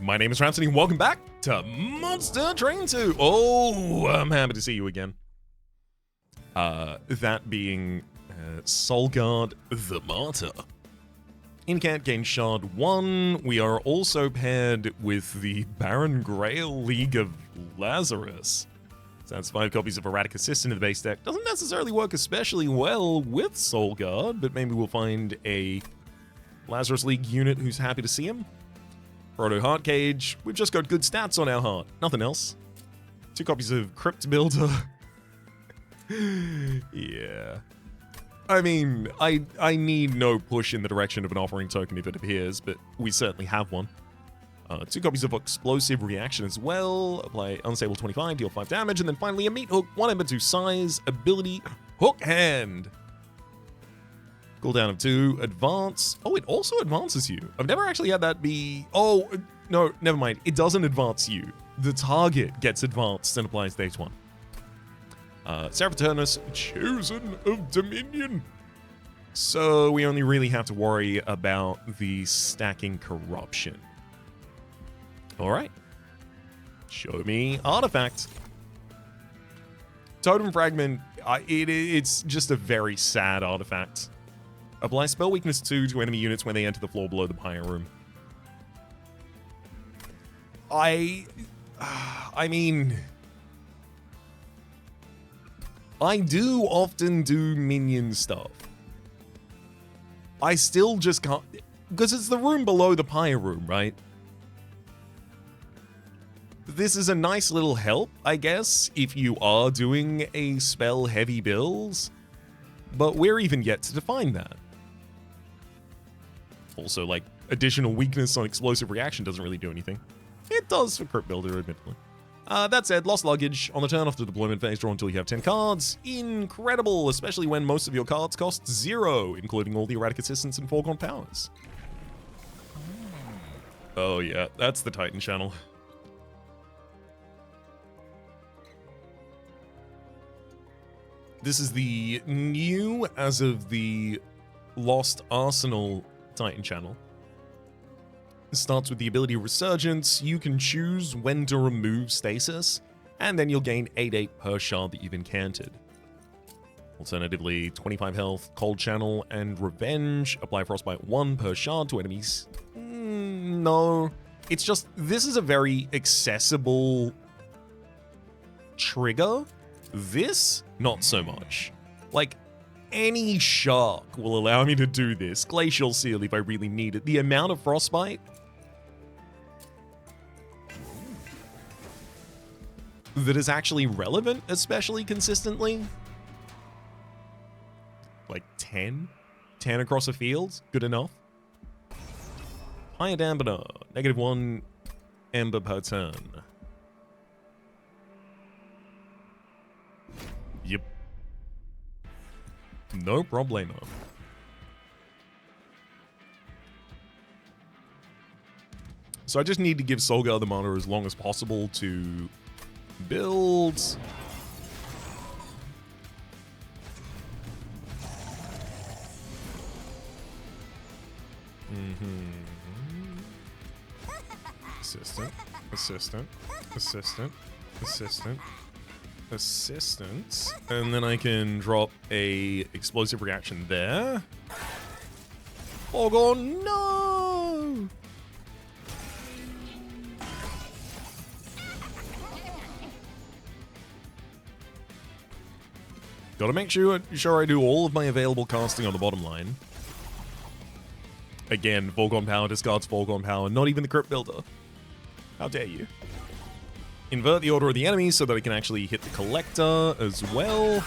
My name is Rhapsody, and welcome back to Monster Train 2. Oh, I'm happy to see you again. That being Soul Guard the Martyr. Incant gain Shard 1. We are also paired with the Baron Grail League of Lazarus. So that's 5 copies of Erratic Assist in the base deck. Doesn't necessarily work especially well with Soul Guard, but maybe we'll find a Lazarus League unit who's happy to see him. Proto Heart Cage. We've just got good stats on our heart. Nothing else. 2 copies of Crypt Builder. Yeah. I mean, I need no push in the direction of an offering token if it appears, but we certainly have one. 2 copies of Explosive Reaction as well. Apply Unstable 25, deal 5 damage, and then finally a Meat Hook, 1 Ember 2 size, ability, Hook Hand. Cooldown of 2, advance. Oh, it also advances you. I've never actually had that be... Oh, no, never mind. It doesn't advance you. The target gets advanced and applies stage 1. Seraphiturnus, Chosen of Dominion. So we only really have to worry about the stacking corruption. Alright. Show me artifact. Totem Fragment, it's just a very sad artifact. Apply Spell Weakness 2 to enemy units when they enter the floor below the Pyre Room. I mean... I do often do minion stuff. I still just can't... Because it's the room below the Pyre Room, right? This is a nice little help, I guess, if you are doing a spell-heavy build. But we're even yet to define that. Also, like, additional weakness on Explosive Reaction doesn't really do anything. It does for Crypt Builder, admittedly. That said, Lost Luggage. On the turn after deployment phase, draw until you have 10 cards. Incredible, especially when most of your cards cost 0, including all the Erratic Assistants and Foregone Powers. Oh yeah, that's the Titan channel. This is the new, as of the Lost Arsenal Titan channel. It starts with the ability Resurgence. You can choose when to remove stasis, and then you'll gain 8/8 per shard that you've incanted. Alternatively, 25 health, Cold Channel, and Revenge. Apply Frostbite 1 per shard to enemies. No. It's just, this is a very accessible trigger. This, not so much. Like, any shark will allow me to do this. Glacial Seal if I really need it. The amount of Frostbite that is actually relevant, especially consistently. Like 10? 10 across a field? Good enough. Higher Dampener. -1 Ember per turn. Yep. No problemo. So I just need to give Soul Guard the Martyr as long as possible to build. Assistant, assistant, assistant, assistant, assistant, and then I can drop a Explosive Reaction there. Oh god, no! Gotta make sure I do all of my available casting on the bottom line. Again, Foregone Power discards Foregone Power, not even the Crypt Builder. How dare you? Invert the order of the enemies so that I can actually hit the Collector as well.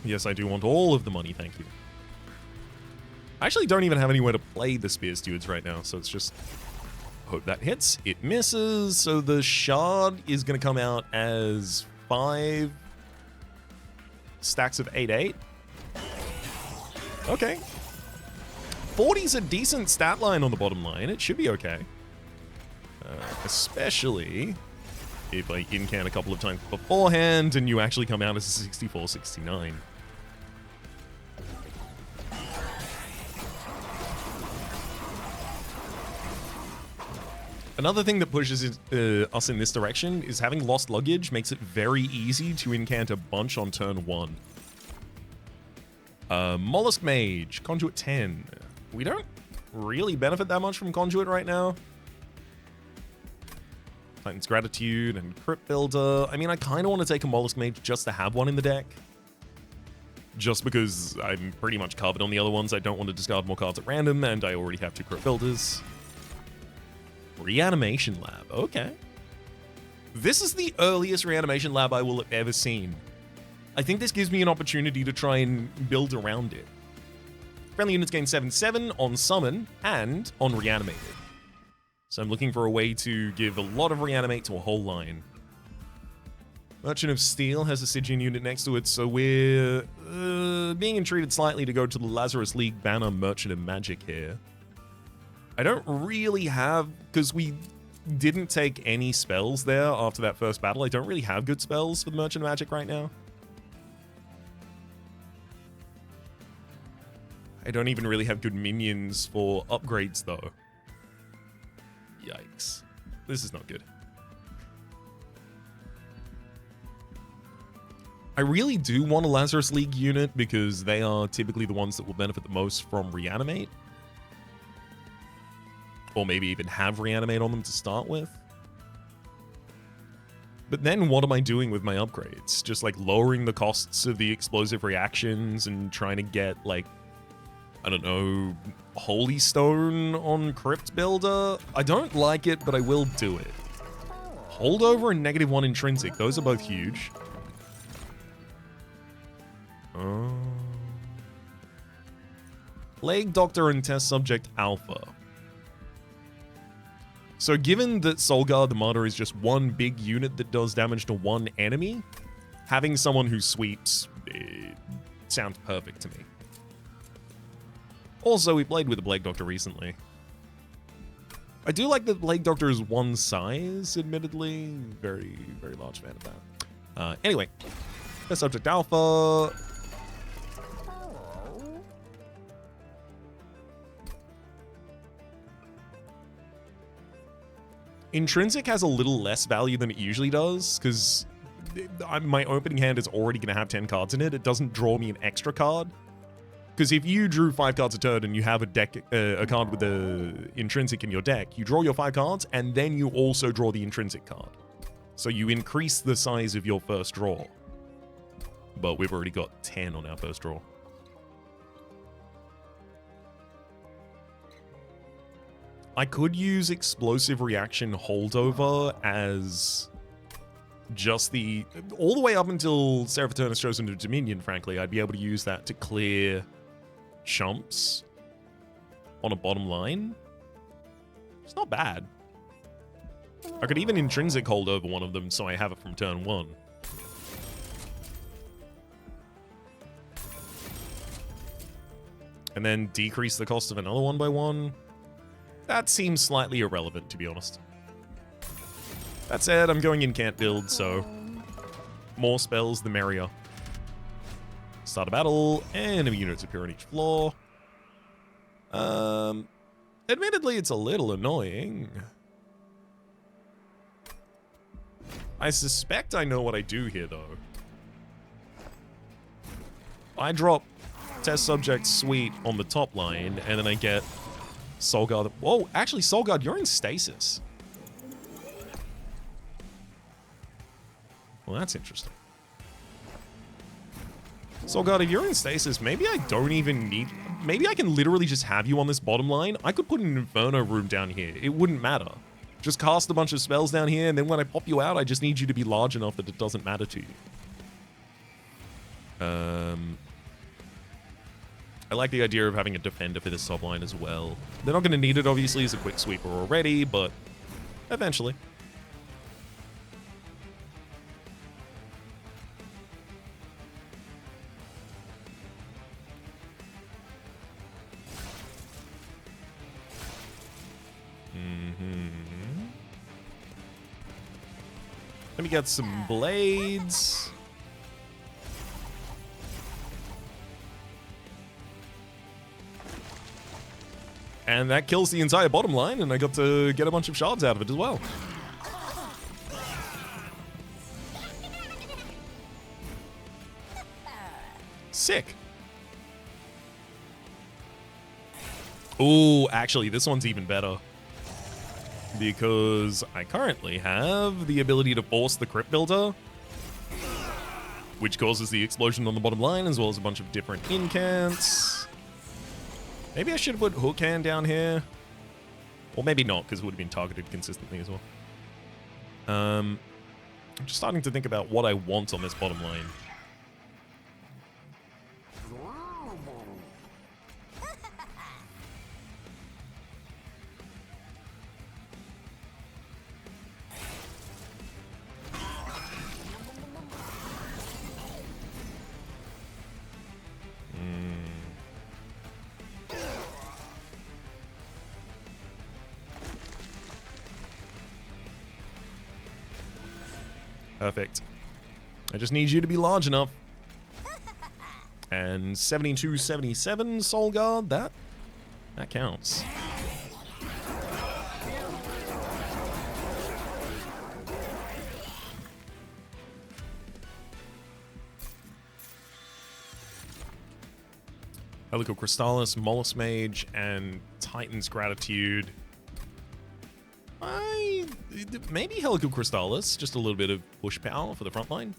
Yes, I do want all of the money, thank you. I actually don't even have anywhere to play the Spear Stewards right now, so it's just... Hope that hits. It misses, so the Shard is going to come out as 5 stacks of 8/8. Okay. 40's a decent stat line on the bottom line. It should be okay. Especially if I incant a couple of times beforehand and you actually come out as a 64-69. Another thing that pushes us in this direction is having lost luggage makes it very easy to incant a bunch on turn 1. Mollusk Mage, Conduit 10. We don't really benefit that much from Conduit right now. Titan's Gratitude and Crypt Builder. I mean, I kind of want to take a Mollusk Mage just to have one in the deck. Just because I'm pretty much covered on the other ones. I don't want to discard more cards at random, and I already have 2 Crypt Builders. Reanimation Lab, okay. This is the earliest Reanimation Lab I will have ever seen. I think this gives me an opportunity to try and build around it. Friendly units gain 7/7 on Summon and on Reanimated. So I'm looking for a way to give a lot of Reanimate to a whole line. Merchant of Steel has a Stygian unit next to it, so we're being entreated slightly to go to the Lazarus League banner Merchant of Magic here. I don't really have, because we didn't take any spells there after that first battle, I don't really have good spells for the Merchant of Magic right now. I don't even really have good minions for upgrades, though. Yikes. This is not good. I really do want a Lazarus League unit because they are typically the ones that will benefit the most from Reanimate. Or maybe even have Reanimate on them to start with. But then what am I doing with my upgrades? Just like lowering the costs of the explosive reactions and trying to get like, I don't know, Holy Stone on Crypt Builder? I don't like it, but I will do it. Holdover and -1 Intrinsic, those are both huge. Plague Doctor and Test Subject Alpha. So given that Soulguard the Martyr is just one big unit that does damage to one enemy, having someone who sweeps, it sounds perfect to me. Also, we played with the Plague Doctor recently. I do like that Plague Doctor is one size, admittedly. Very, very large fan of that. Anyway, Test Subject Alpha. Intrinsic has a little less value than it usually does, because my opening hand is already going to have 10 cards in it. It doesn't draw me an extra card. Because if you drew 5 cards a turn and you have a card with the Intrinsic in your deck, you draw your 5 cards, and then you also draw the Intrinsic card. So you increase the size of your first draw. But we've already got 10 on our first draw. I could use Explosive Reaction Holdover as just the... all the way up until Seraphiternus Chosen to Dominion, frankly. I'd be able to use that to clear chumps on a bottom line. It's not bad. I could even Intrinsic Holdover one of them so I have it from turn 1. And then decrease the cost of another 1 by 1. That seems slightly irrelevant, to be honest. That said, I'm going incant build, so more spells, the merrier. Start a battle, enemy units appear on each floor. Admittedly, it's a little annoying. I suspect I know what I do here, though. I drop Test Subject Suite on the top line, and then I get Soulguard. Whoa, actually, Soulguard, you're in stasis. Well, that's interesting. Soulguard, if you're in stasis, maybe I don't even need... maybe I can literally just have you on this bottom line. I could put an Inferno room down here. It wouldn't matter. Just cast a bunch of spells down here, and then when I pop you out, I just need you to be large enough that it doesn't matter to you. I like the idea of having a defender for this subline as well. They're not going to need it, obviously, as a quick sweeper already, but eventually. Let me get some blades. And that kills the entire bottom line, and I got to get a bunch of shards out of it as well. Sick. Oh, actually, this one's even better. Because I currently have the ability to force the Crypt Builder, which causes the explosion on the bottom line, as well as a bunch of different incants. Maybe I should have put Hook Hand down here. Or maybe not, because it would have been targeted consistently as well. I'm just starting to think about what I want on this bottom line. Perfect. I just need you to be large enough. And 7277 Soul Guard, that counts. Helical Crystallis, Mollusk Mage, and Titan's Gratitude. Maybe Helical Crystallis, just a little bit of push power for the front line.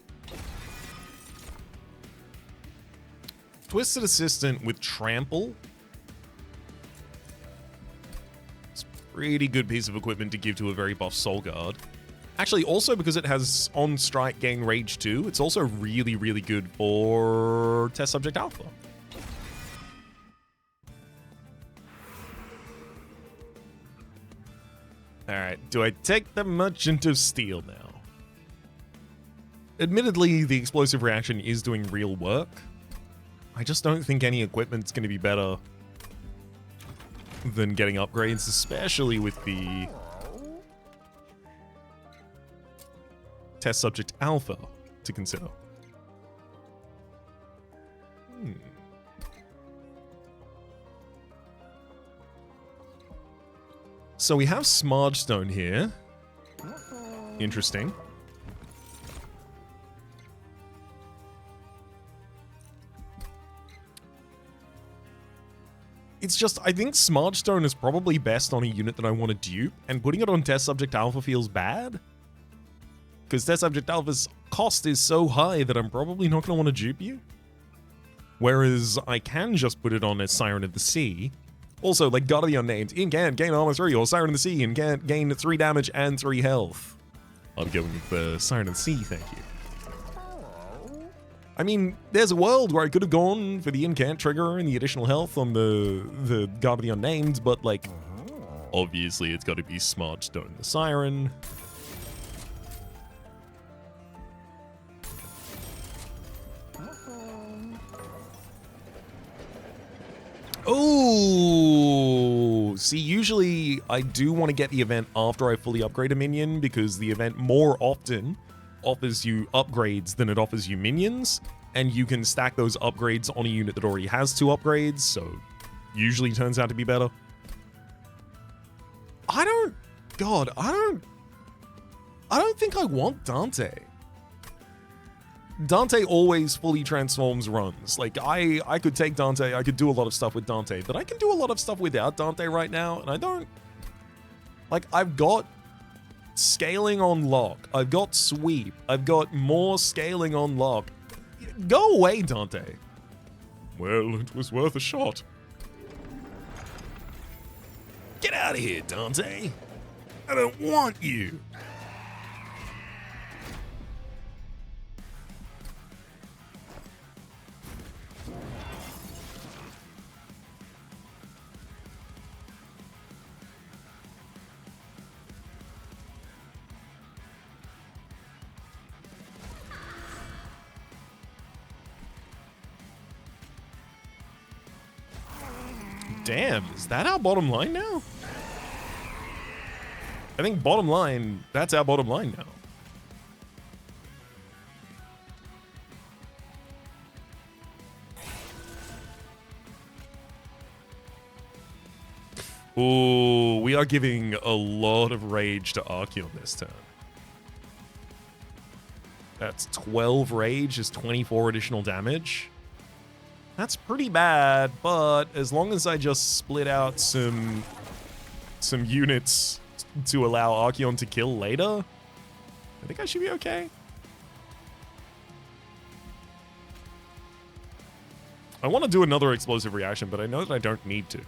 Twisted Assistant with Trample. It's a pretty good piece of equipment to give to a very buff Soul Guard. Actually, also because it has on strike gain Rage 2, it's also really, really good for Test Subject Alpha. Alright, do I take the Merchant of Steel now? Admittedly, the explosive reaction is doing real work. I just don't think any equipment's going to be better than getting upgrades, especially with the Test Subject Alpha to consider. So we have Smudge Stone here. Interesting. It's just, I think Smudge Stone is probably best on a unit that I want to dupe, and putting it on Test Subject Alpha feels bad. Because Test Subject Alpha's cost is so high that I'm probably not going to want to dupe you. Whereas I can just put it on as Siren of the Sea. Also, like God of the Unnamed, incant, gain armor 3, or Siren of the Sea, incant, gain 3 damage and 3 health. I'll be going with the Siren of the Sea, thank you. I mean, there's a world where I could have gone for the incant trigger and the additional health on the God of the Unnamed, but like, obviously it's got to be Smudge Stone the Siren. Oh, see, usually I do want to get the event after I fully upgrade a minion because the event more often offers you upgrades than it offers you minions, and you can stack those upgrades on a unit that already has 2 upgrades, so usually turns out to be better. I don't think I want Dante. Dante always fully transforms runs. Like, I could take Dante, I could do a lot of stuff with Dante, but I can do a lot of stuff without Dante right now, and I don't... Like, I've got scaling on lock, I've got sweep, I've got more scaling on lock. Go away, Dante. Well, it was worth a shot. Get out of here, Dante. I don't want you. Damn, is that our bottom line now? I think bottom line, that's our bottom line now. Ooh, we are giving a lot of rage to Archeon this turn. That's 12 rage, is 24 additional damage. That's pretty bad, but as long as I just split out some units to allow Archeon to kill later, I think I should be okay. I want to do another explosive reaction, but I know that I don't need to.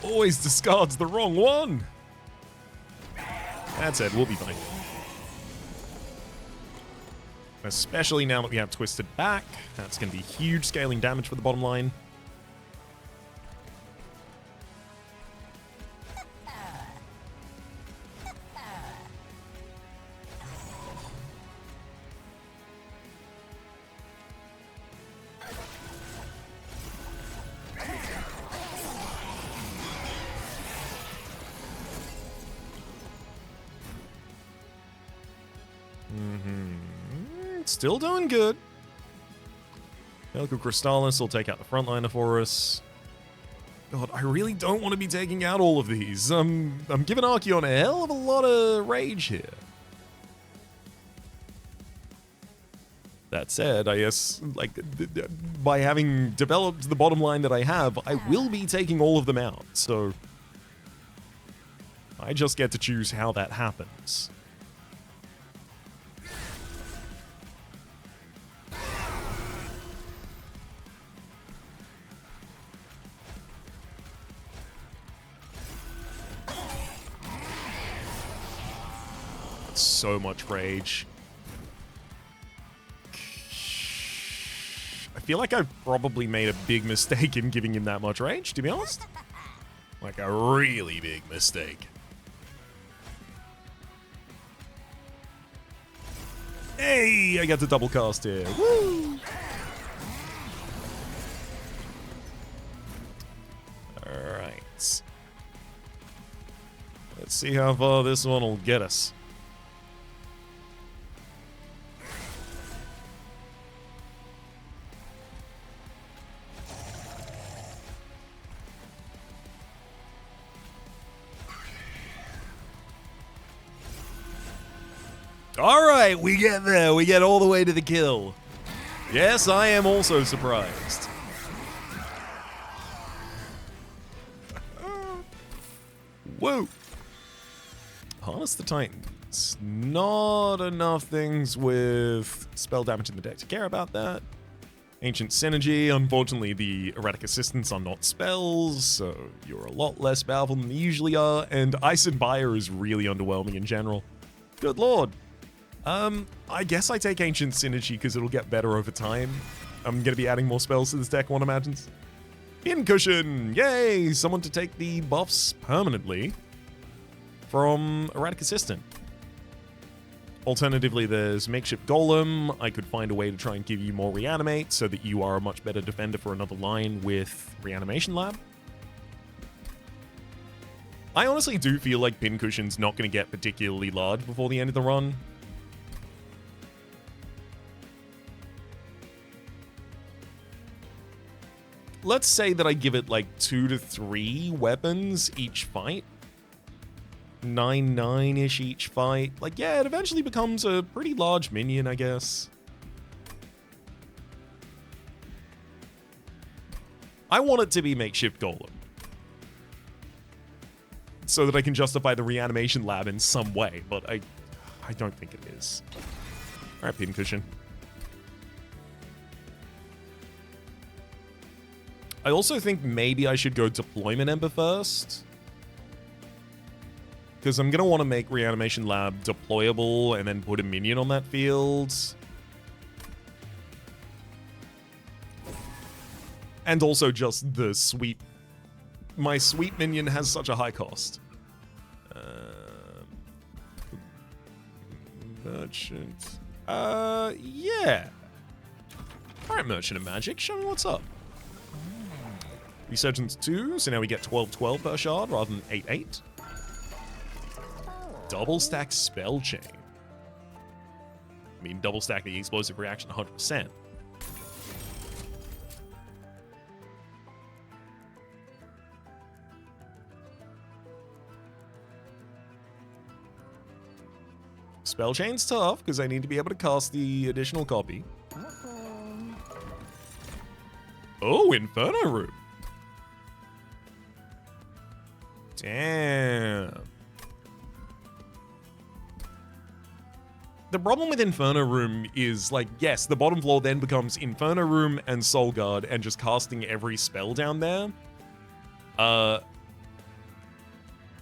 Always discards the wrong one. That's it, we'll be fine. Especially now that we have Twisted back. That's going to be huge scaling damage for the bottom line. Still doing good. Elko Crystallis will take out the frontliner for us. God, I really don't want to be taking out all of these. I'm giving Archeon a hell of a lot of rage here. That said, I guess, like, by having developed the bottom line that I have, I will be taking all of them out, so I just get to choose how that happens. So much rage. I feel like I've probably made a big mistake in giving him that much rage, to be honest. Like a really big mistake. Hey, I got to double cast here. Woo! Alright. Let's see how far this one will get us. Alright, we get there. We get all the way to the kill. Yes, I am also surprised. Whoa. Harness the Titans. Not enough things with spell damage in the deck to care about that. Ancient Synergy. Unfortunately, the erratic assistants are not spells, so you're a lot less powerful than you usually are. And Ice and Fire is really underwhelming in general. Good lord. I guess I take Ancient Synergy because it'll get better over time. I'm going to be adding more spells to this deck, one imagines. Pincushion! Yay! Someone to take the buffs permanently from Erratic Assistant. Alternatively, there's Makeshift Golem. I could find a way to try and give you more Reanimate so that you are a much better defender for another line with Reanimation Lab. I honestly do feel like Pincushion's not going to get particularly large before the end of the run. Let's say that I give it like 2 to 3 weapons each fight. 9-9-ish each fight. Like, yeah, it eventually becomes a pretty large minion, I guess. I want it to be Makeshift Golem. So that I can justify the Reanimation Lab in some way, but I don't think it is. Alright, Pincushion. I also think maybe I should go Deployment Ember first. Because I'm going to want to make Reanimation Lab deployable and then put a minion on that field. And also just the sweep. My sweep minion has such a high cost. Merchant. Yeah. Alright, Merchant of Magic, show me what's up. Resurgence 2, so now we get 12/12 per shard rather than 8/8. Double stack Spell Chain. I mean, double stack the explosive reaction 100%. Spell Chain's tough, because I need to be able to cast the additional copy. Oh, Inferno Room. Damn. The problem with Inferno Room is, like, yes, the bottom floor then becomes Inferno Room and Soul Guard and just casting every spell down there.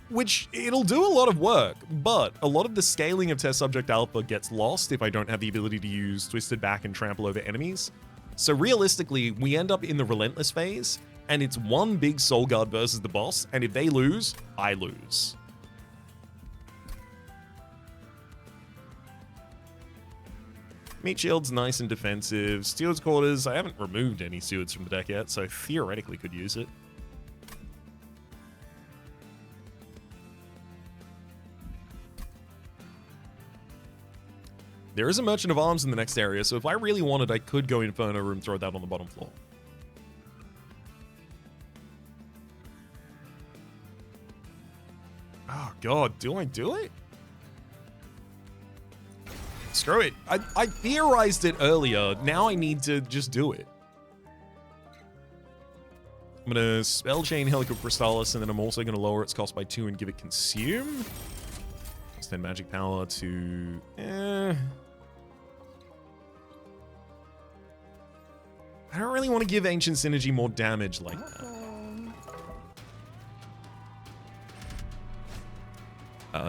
Which, it'll do a lot of work, but a lot of the scaling of Test Subject Alpha gets lost if I don't have the ability to use Twisted Back and trample over enemies. So realistically, we end up in the Relentless phase, and it's one big Soul Guard versus the boss, and if they lose, I lose. Meat Shield's nice and defensive. Steward's Quarters, I haven't removed any Stewards from the deck yet, so theoretically could use it. There is a Merchant of Arms in the next area, so if I really wanted, I could go Inferno Room, throw that on the bottom floor. Oh god, do I do it? Screw it. I theorized it earlier. Now I need to just do it. I'm gonna Spell Chain Helicocrystalis, and then I'm also gonna lower its cost by 2 and give it Consume. Extend Magic Power to... I don't really want to give Ancient Synergy more damage like that.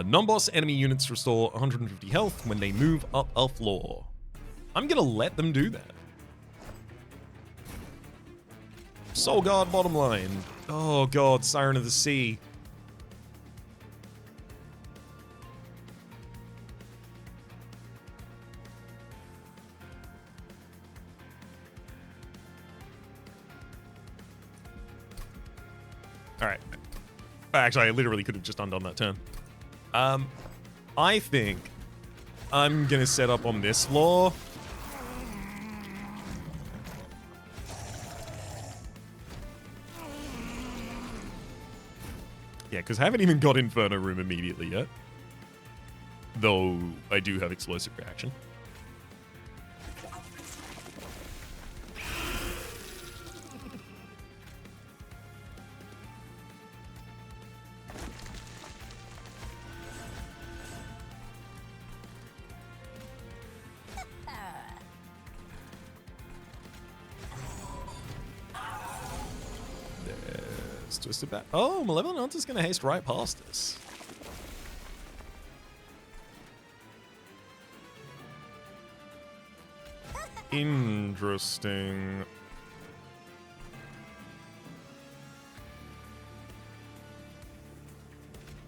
Non-boss enemy units restore 150 health when they move up a floor. I'm gonna let them do that. Soul Guard bottom line. Oh god, Siren of the Sea. Alright. Actually, I literally could have just undone that turn. I think I'm gonna set up on this floor. Yeah, because I haven't even got Inferno Room immediately yet. Though I do have Explosive Reaction. Twisted Back. Oh, Malevolent Hunter's gonna haste right past us. Interesting.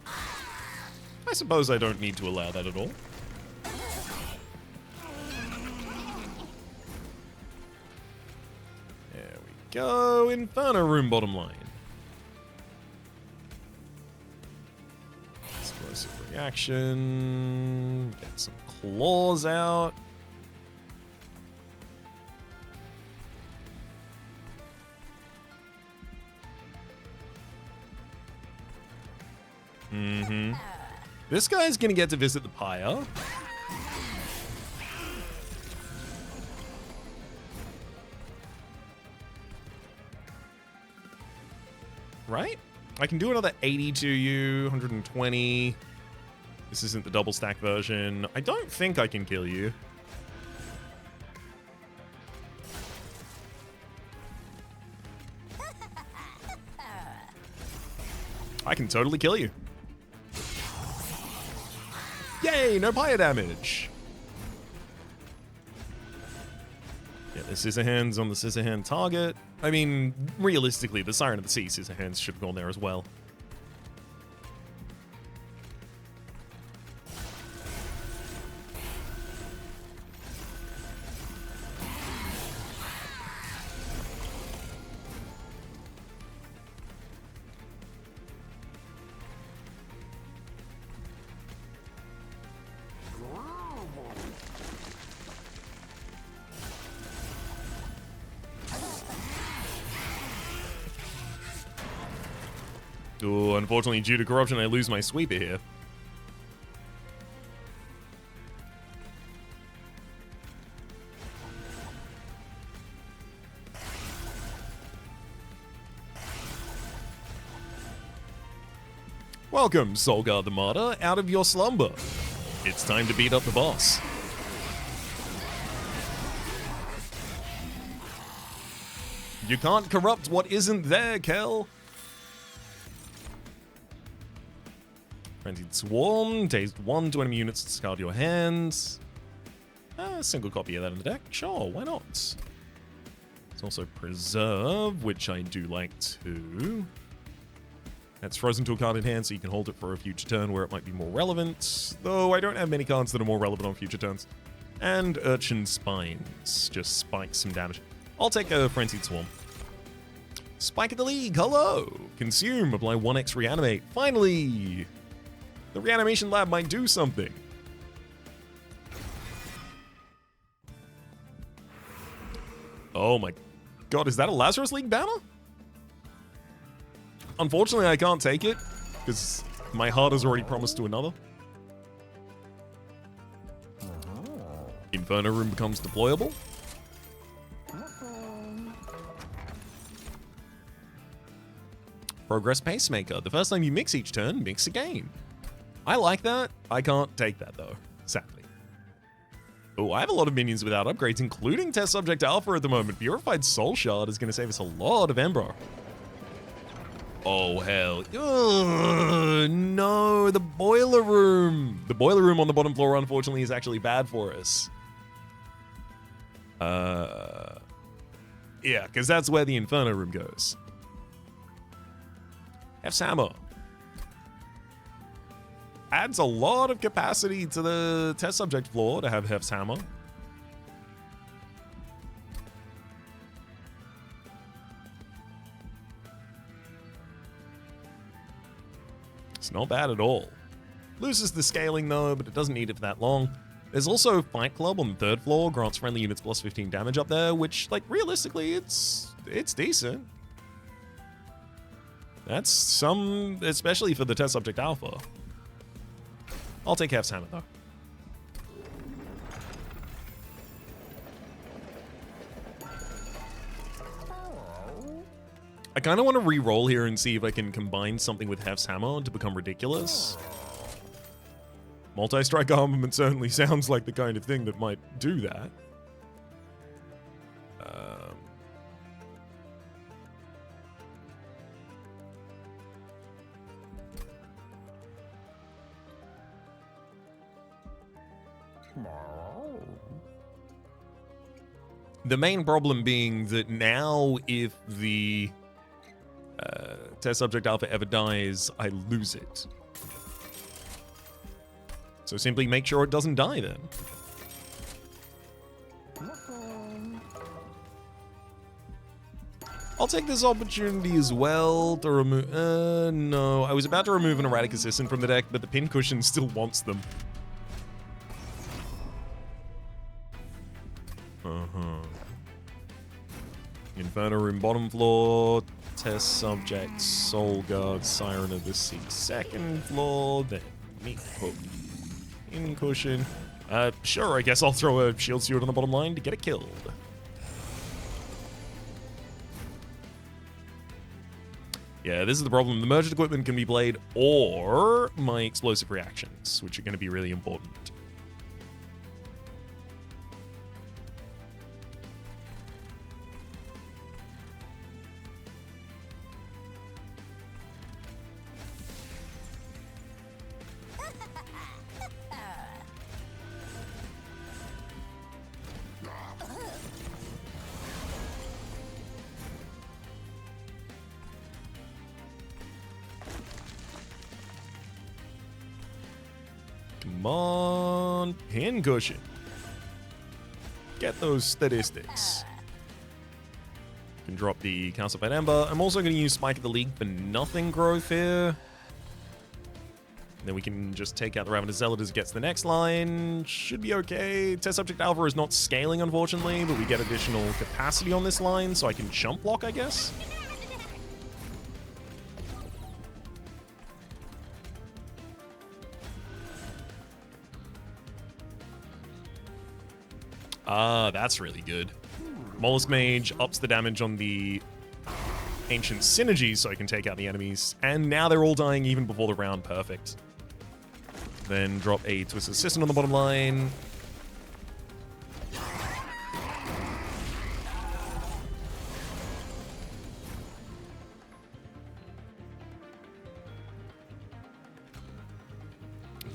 I suppose I don't need to allow that at all. There we go. Inferno Room bottom line. Reaction. Get some claws out. This guy's gonna get to visit the pyre. Right? I can do another 80 to you, 120. This isn't the double stack version. I don't think I can kill you. I can totally kill you. Yay, no pyre damage. Yeah, the Scissor Hands on the Scissor Hand target. I mean, realistically, the Siren of the Sea Scissor Hands should have gone there as well. Oh, unfortunately, due to corruption, I lose my sweeper here. Welcome, Solgar the Martyr, out of your slumber. It's time to beat up the boss. You can't corrupt what isn't there, Kel. Frenzied Swarm, dazed 1 to enemy units, discard your hands. A single copy of that in the deck, sure, why not? There's also Preserve, which I do like too. That's frozen to a card in hand, so you can hold it for a future turn where it might be more relevant, though I don't have many cards that are more relevant on future turns. And Urchin Spines, just spikes some damage. I'll take a Frenzied Swarm. Spike at the League, hello! Consume, apply 1x reanimate. Finally! The reanimation lab might do something. Oh my god, is that a Lazarus League banner? Unfortunately, I can't take it, because my heart is already promised to another. Inferno Room becomes deployable. Progress Pacemaker. The first time you mix each turn, mix again. I like that. I can't take that, though, sadly. Oh, I have a lot of minions without upgrades, including Test Subject Alpha at the moment. Purified Soul Shard is going to save us a lot of Embro. Oh, hell. Ugh, no, the Boiler Room. The Boiler Room on the bottom floor, unfortunately, is actually bad for us. Yeah, because that's where the Inferno Room goes. Hef's Hammer. Adds a lot of capacity to the test subject floor to have Hef's Hammer. It's not bad at all. Loses the scaling though, but it doesn't need it for that long. There's also Fight Club on the 3rd floor, grants friendly units plus 15 damage up there, which, like, realistically, it's decent. That's some, especially for the test subject alpha. I'll take Hef's Hammer though. I kind of want to re-roll here and see if I can combine something with Hef's Hammer to become ridiculous. Multi-strike armament certainly sounds like the kind of thing that might do that. The main problem being that now if the test subject alpha ever dies, I lose it. So simply make sure it doesn't die then. I'll take this opportunity as well to remove... no, I was about to remove an Erratic Assistant from the deck, but the pincushion still wants them. Inferno Room bottom floor, test subject, Soul Guard, Siren of the Sea 2nd floor, then Meat Hook, pincushion. Sure, I guess I'll throw a Shield Steward on the bottom line to get it killed. Yeah, this is the problem. The merged equipment can be played, or my explosive reactions, which are going to be really important. Come on, pincushion. Get those statistics. Can drop the Calcified Ember. I'm also going to use Spike of the League for nothing growth here. Then we can just take out the Ravenous Zealot as it gets the next line. Should be okay. Test Subject Alpha is not scaling, unfortunately, but we get additional capacity on this line, so I can jump block, I guess. Ah, that's really good. Mollusk Mage ups the damage on the Ancient Synergy so I can take out the enemies. And now they're all dying even before the round. Perfect. Then drop a Twisted Assistant on the bottom line.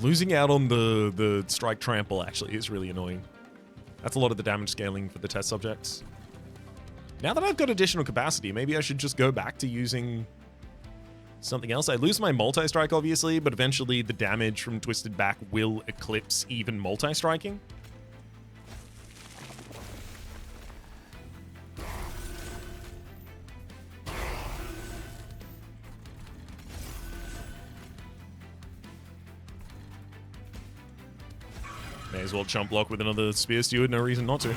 Losing out on the Strike Trample actually is really annoying. That's a lot of the damage scaling for the test subjects. Now that I've got additional capacity, maybe I should just go back to using something else. I lose my multi-strike, obviously, but eventually the damage from Twisted Back will eclipse even multi-striking. May as well chump block with another Spear Steward, no reason not to.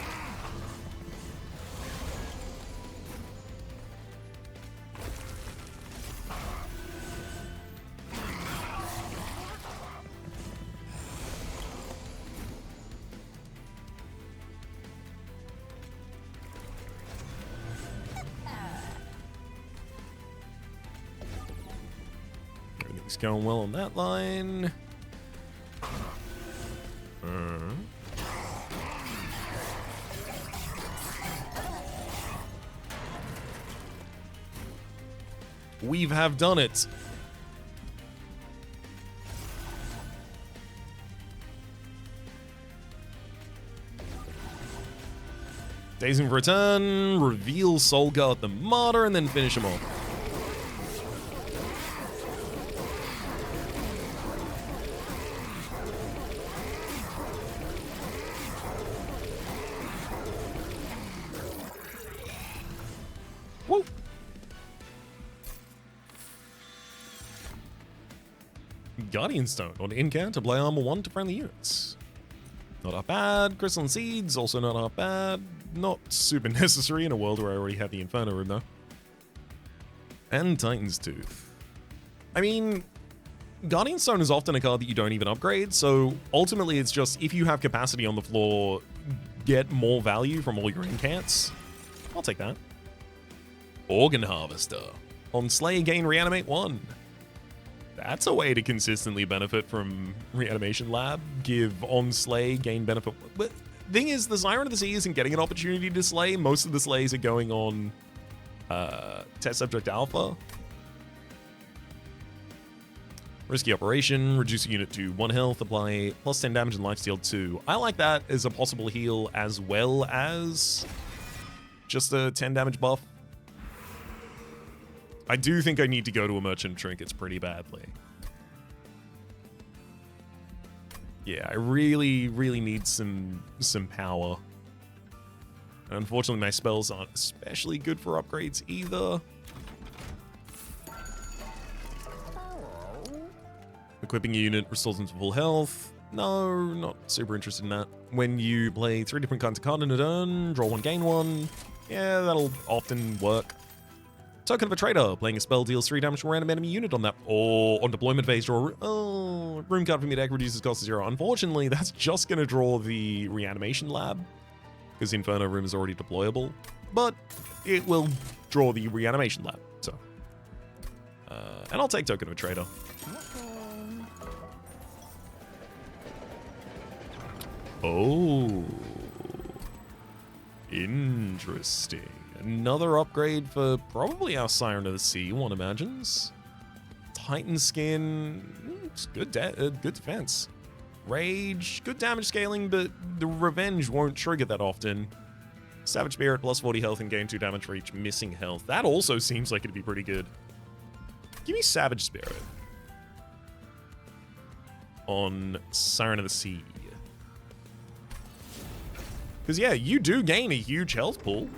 Everything's going well on that line. We have done it. Dazing for a turn, reveal Soulguard the Martyr, and then finish him off. Woo! Guardian Stone on Incant, apply armor 1 to friendly units. Not half bad. Crystalline Seeds, also not half bad. Not super necessary in a world where I already have the Inferno Room, though. And Titan's Tooth. I mean, Guardian Stone is often a card that you don't even upgrade, so ultimately it's just, if you have capacity on the floor, get more value from all your incants. I'll take that. Organ Harvester. On Slay, gain Reanimate 1. That's a way to consistently benefit from Reanimation Lab. Give on Slay, gain benefit. But thing is, the Siren of the Sea isn't getting an opportunity to slay. Most of the slays are going on Test Subject Alpha. Risky Operation, reduce a unit to 1 health, apply plus 10 damage and lifesteal 2. I like that as a possible heal as well as just a 10 damage buff. I do think I need to go to a Merchant Trinkets pretty badly. Yeah, I really, really need some power. Unfortunately, my spells aren't especially good for upgrades either. Equipping a unit restores them to full health. No, not super interested in that. When you play 3 different kinds of card in a turn, draw 1, gain 1. Yeah, that'll often work. Token of a Traitor. Playing a spell deals 3 damage to a random enemy unit on that. Or on deployment phase, draw room card from your deck, reduces cost to 0. Unfortunately, that's just going to draw the Reanimation Lab, because Inferno Room is already deployable. But it will draw the Reanimation Lab. So, and I'll take Token of a Traitor. Oh, interesting. Another upgrade for probably our Siren of the Sea, one imagines. Titan Skin, it's good, good defense. Rage, good damage scaling, but the Revenge won't trigger that often. Savage Spirit, plus 40 health and gain 2 damage for each missing health. That also seems like it'd be pretty good. Give me Savage Spirit on Siren of the Sea. Because, yeah, you do gain a huge health pool.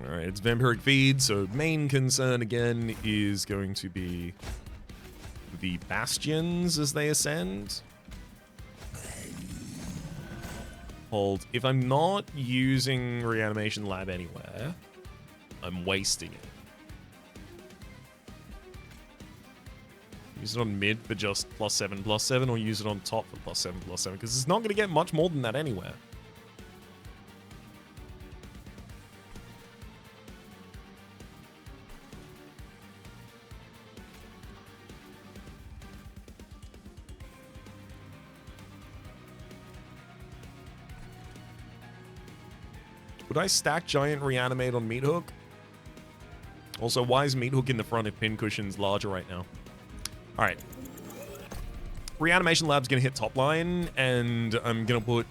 Alright, it's Vampiric Feed, so main concern again is going to be the Bastions as they ascend. Hold. If I'm not using Reanimation Lab anywhere, I'm wasting it. Use it on mid for just +7/+7, or use it on top for +7/+7, because it's not going to get much more than that anywhere. Would I stack Giant Reanimate on Meat Hook? Also, why is Meat Hook in the front if Pincushion's larger right now? Alright. Reanimation Lab's going to hit top line, and I'm going to put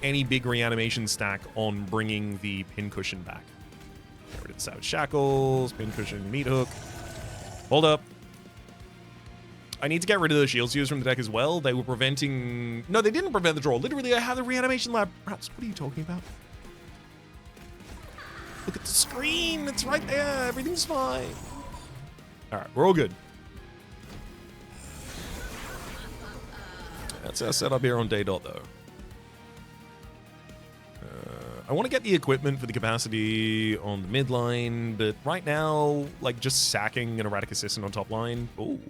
any big reanimation stack on bringing the Pincushion back. Get rid of the Savage Shackles, Pincushion, Meat Hook. Hold up. I need to get rid of the shield seers from the deck as well. They were preventing... No, they didn't prevent the draw. Literally, I have the Reanimation Lab. Perhaps, what are you talking about? Look at the screen. It's right there. Everything's fine. All right, we're all good. That's our setup here on day dot, though. I want to get the equipment for the capacity on the mid line, but right now, like, just sacking an Erratic Assistant on top line. Ooh.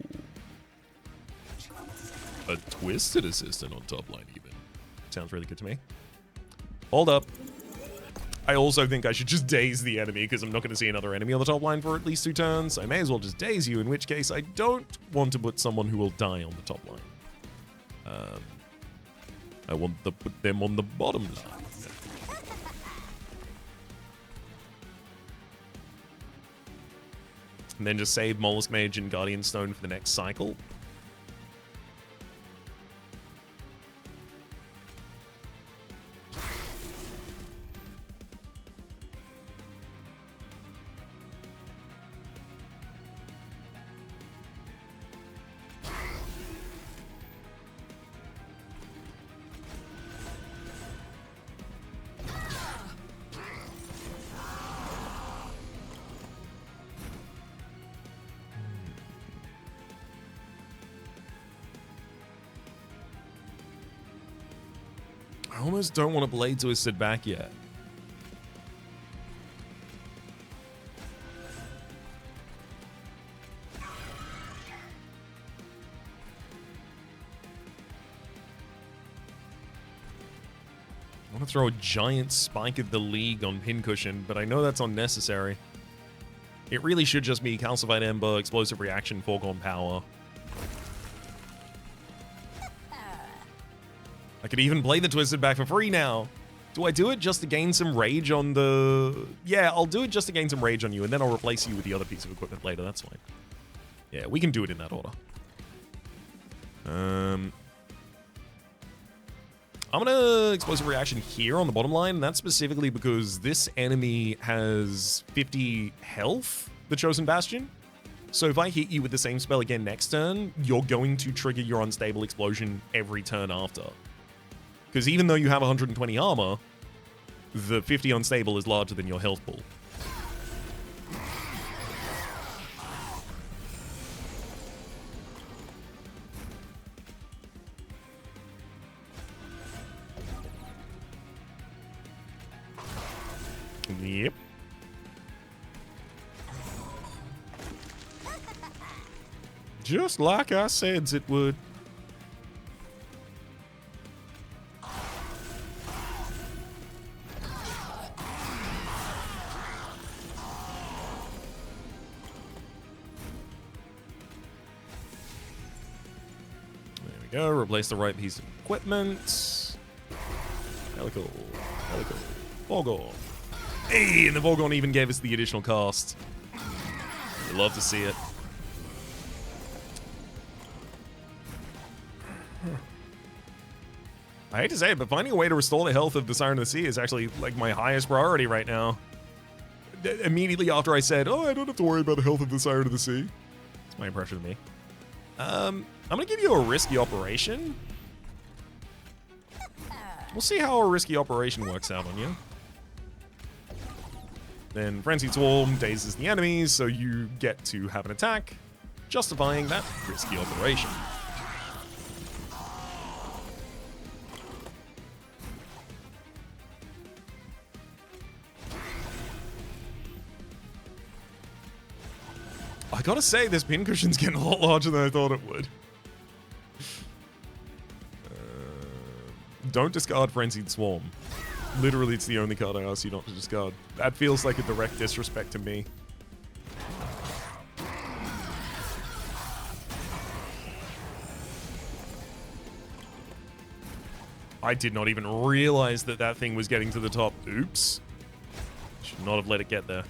A Twisted Assistant on top line, even. Sounds really good to me. Hold up. I also think I should just daze the enemy, because I'm not going to see another enemy on the top line for at least 2 turns. I may as well just daze you, in which case I don't want to put someone who will die on the top line. I want to put them on the bottom line. And then just save Mollusk Mage and Guardian Stone for the next cycle. I almost don't want to Blade Twisted back yet. I want to throw a giant Spike of the League on Pincushion, but I know that's unnecessary. It really should just be Calcified Ember, Explosive Reaction, Foregone Power. I could even play the Twisted back for free now. Do I do it just to gain some rage on the... Yeah, I'll do it just to gain some rage on you, and then I'll replace you with the other piece of equipment later. That's fine. Yeah, we can do it in that order. I'm gonna Explosive Reaction here on the bottom line, and that's specifically because this enemy has 50 health, the Chosen Bastion. So if I hit you with the same spell again next turn, you're going to trigger your Unstable Explosion every turn after. Because even though you have 120 armor, the 50 unstable is larger than your health pool. Yep. Just like I said it would. Go, replace the right piece of equipment. Helical, Helical, Volgorn. Hey, and the Volgorn even gave us the additional cost. We love to see it. I hate to say it, but finding a way to restore the health of the Siren of the Sea is actually like my highest priority right now. Immediately after I said, oh, I don't have to worry about the health of the Siren of the Sea. That's my impression of me. I'm going to give you a risky operation. We'll see how a risky operation works out on you. Then Frenzied Swarm dazes the enemies, so you get to have an attack, justifying that risky operation. I gotta say, this pincushion's getting a lot larger than I thought it would. Don't discard Frenzied Swarm. Literally, it's the only card I asked you not to discard. That feels like a direct disrespect to me. I did not even realize that that thing was getting to the top. Oops. Should not have let it get there.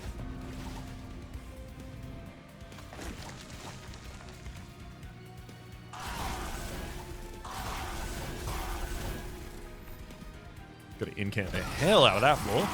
Gotta incant the hell out of that floor.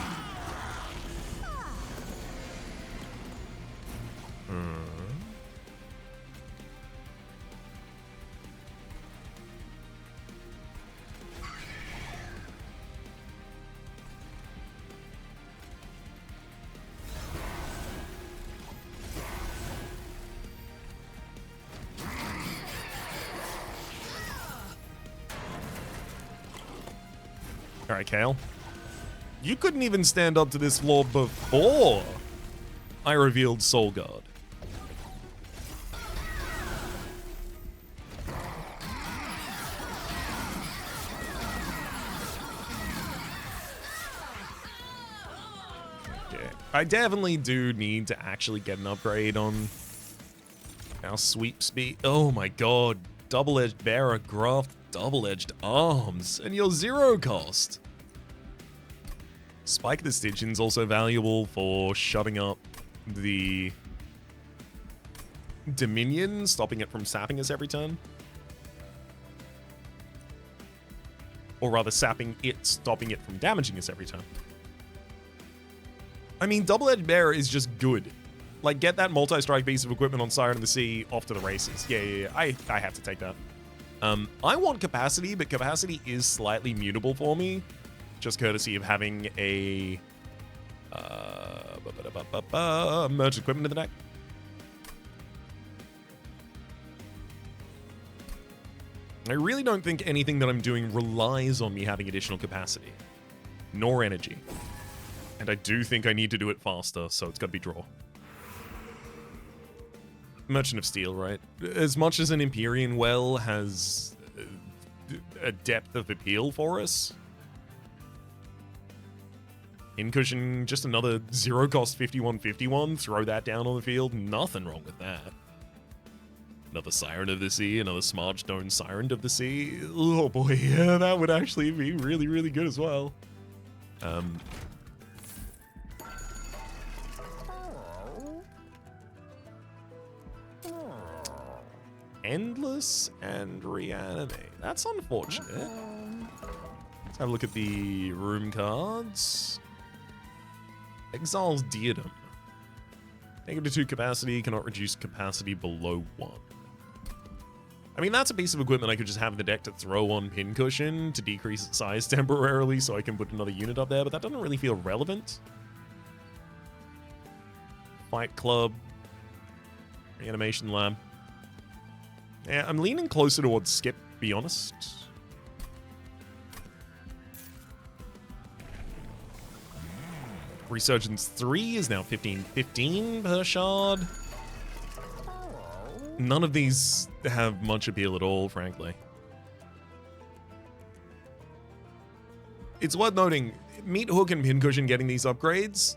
Alright, Kale. You couldn't even stand up to this floor before I revealed Soul Guard. Okay. I definitely do need to actually get an upgrade on our sweep speed. Oh my god. Double-edged bearer, graft, double-edged arms, and your 0 cost. Spike the Stygian's also valuable for shutting up the Dominion, stopping it from sapping us every turn. Or rather, sapping it, stopping it from damaging us every turn. I mean, Double-Edged Bearer is just good. Like, get that multi-strike piece of equipment on Siren of the Sea off to the races. Yeah. I have to take that. I want capacity, but capacity is slightly mutable for me. Just courtesy of having a merged equipment in the deck. I really don't think anything that I'm doing relies on me having additional capacity, nor energy. And I do think I need to do it faster, so it's got to be draw. Merchant of Steel, right? As much as an Empyrean Well has a depth of appeal for us, Incushion, just another 0 cost 51/51, throw that down on the field, nothing wrong with that. Another Siren of the Sea, another Smart Stone Siren of the Sea. Oh boy, yeah, that would actually be really, really good as well. Endless and Reanimate. That's unfortunate. Let's have a look at the room cards. Exiles Diadem. -2 capacity, cannot reduce capacity below 1. I mean, that's a piece of equipment I could just have in the deck to throw on Pincushion to decrease its size temporarily so I can put another unit up there, but that doesn't really feel relevant. Fight Club. Reanimation Lab. Yeah, I'm leaning closer towards Skip, to be honest. Resurgence 3 is now 15/15 per shard. None of these have much appeal at all, frankly. It's worth noting, Meat Hook and Pincushion getting these upgrades,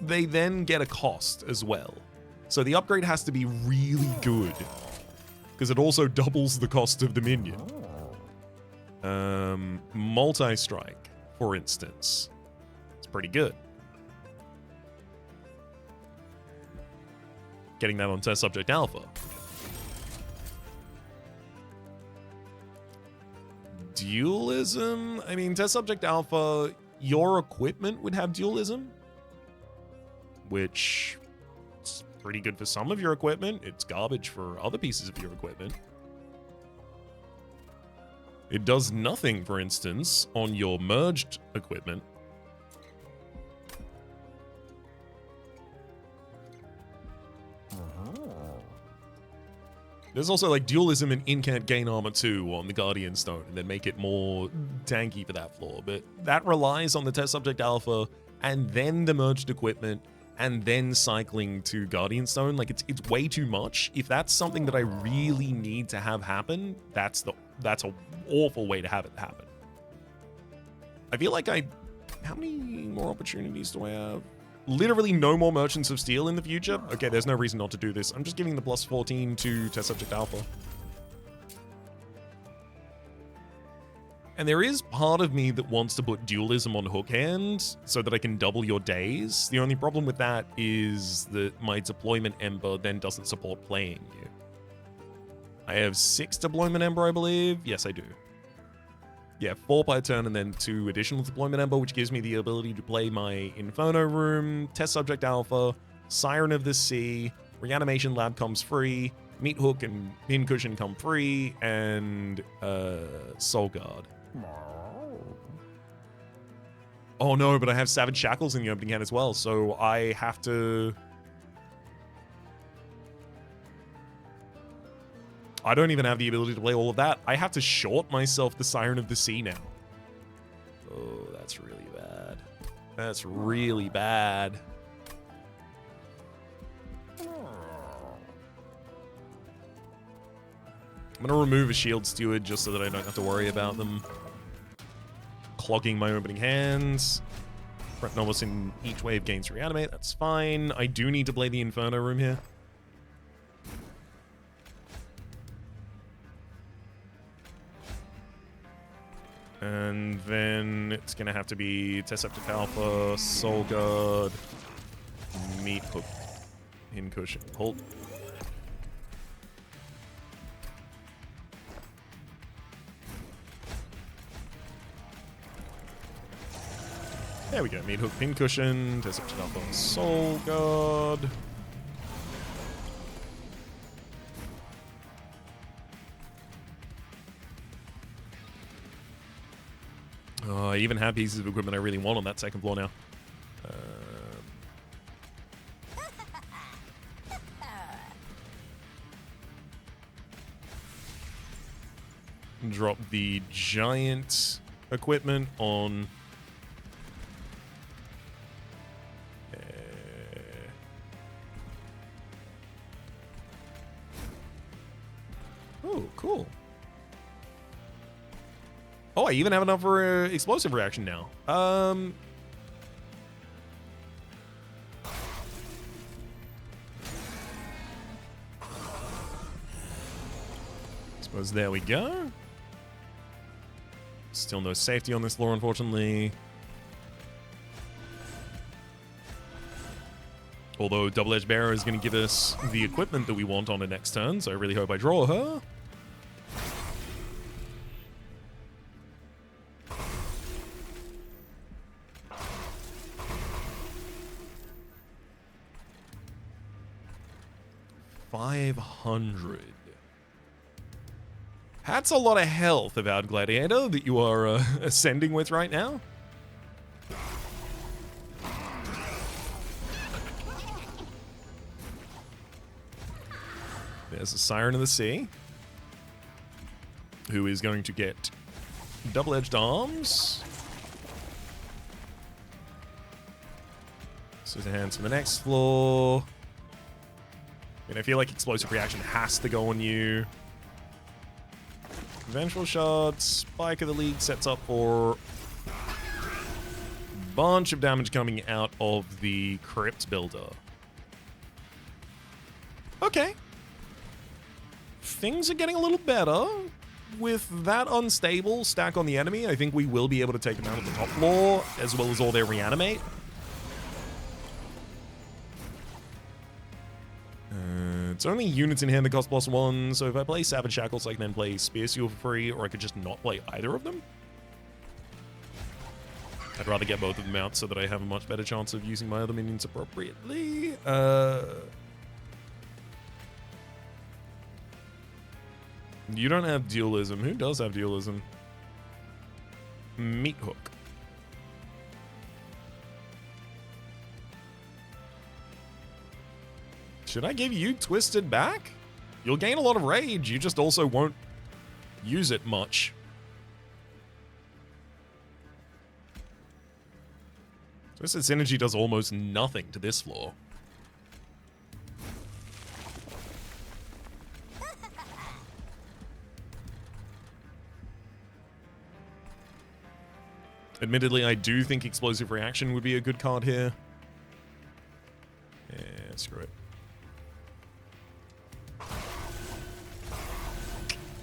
they then get a cost as well. So the upgrade has to be really good, because it also doubles the cost of the minion. Multi-strike, for instance. It's pretty good. Getting that on Test Subject Alpha. Dualism? I mean, Test Subject Alpha, your equipment would have dualism, which is pretty good for some of your equipment. It's garbage for other pieces of your equipment. It does nothing, for instance, on your merged equipment. There's also like dualism and incant gain armor 2 on the Guardian Stone and then make it more tanky for that floor. But that relies on the Test Subject Alpha and then the merged equipment and then cycling to Guardian Stone. Like, it's way too much. If that's something that I really need to have happen, that's an awful way to have it happen. I feel like how many more opportunities do I have? Literally no more Merchants of Steel in the future? Okay, there's no reason not to do this. I'm just giving the plus 14 to Test Subject Alpha. And there is part of me that wants to put dualism on Hook Hand so that I can double your days. The only problem with that is that my Deployment Ember then doesn't support playing you. I have 6 Deployment Ember, I believe. Yes, I do. Yeah, 4 per turn and then 2 additional Deployment Ember, which gives me the ability to play my Inferno Room, Test Subject Alpha, Siren of the Sea, Reanimation Lab comes free, Meat Hook and Pincushion come free, and Soul Guard. Oh no, but I have Savage Shackles in the opening hand as well, so I have to... I don't even have the ability to play all of that. I have to short myself the Siren of the Sea now. Oh, that's really bad. That's really bad. I'm going to remove a Shield Steward just so that I don't have to worry about them clogging my opening hands. Prep Novice in each wave gains Reanimate. That's fine. I do need to play the Inferno Room here. And then it's going to have to be Test Subject Alpha, Soul Guard, Meat Hook, Pincushion. Hold. There we go. Meat Hook, Pincushion, Test Subject Alpha, Soul Guard. Oh, I even have pieces of equipment I really want on that second floor now. Drop the giant equipment on... Oh, cool. Oh, I even have enough for explosive reaction now. Suppose there we go. Still no safety on this floor, unfortunately. Although Double-Edged Bearer is going to give us the equipment that we want on the next turn, so I really hope I draw her. $500. That's a lot of health, Avowed Gladiator, that you are ascending with right now. There's a Siren of the Sea, who is going to get Double-Edged Arms. Scissor Hands for the next floor. And I feel like Explosive Reaction has to go on you. Vengeful Shard, Spike of the League sets up for a bunch of damage coming out of the Crypt Builder. Okay. Things are getting a little better. With that unstable stack on the enemy, I think we will be able to take them out of the top floor, as well as all their Reanimate. It's only units in hand that cost +1, so if I play Savage Shackles, I can then play Spear Seal for free, or I could just not play either of them. I'd rather get both of them out so that I have a much better chance of using my other minions appropriately. You don't have Dualism. Who does have Dualism? Meat Hook. Should I give you Twisted back? You'll gain a lot of rage. You just also won't use it much. Twisted Synergy does almost nothing to this floor. Admittedly, I do think Explosive Reaction would be a good card here. Yeah, screw it.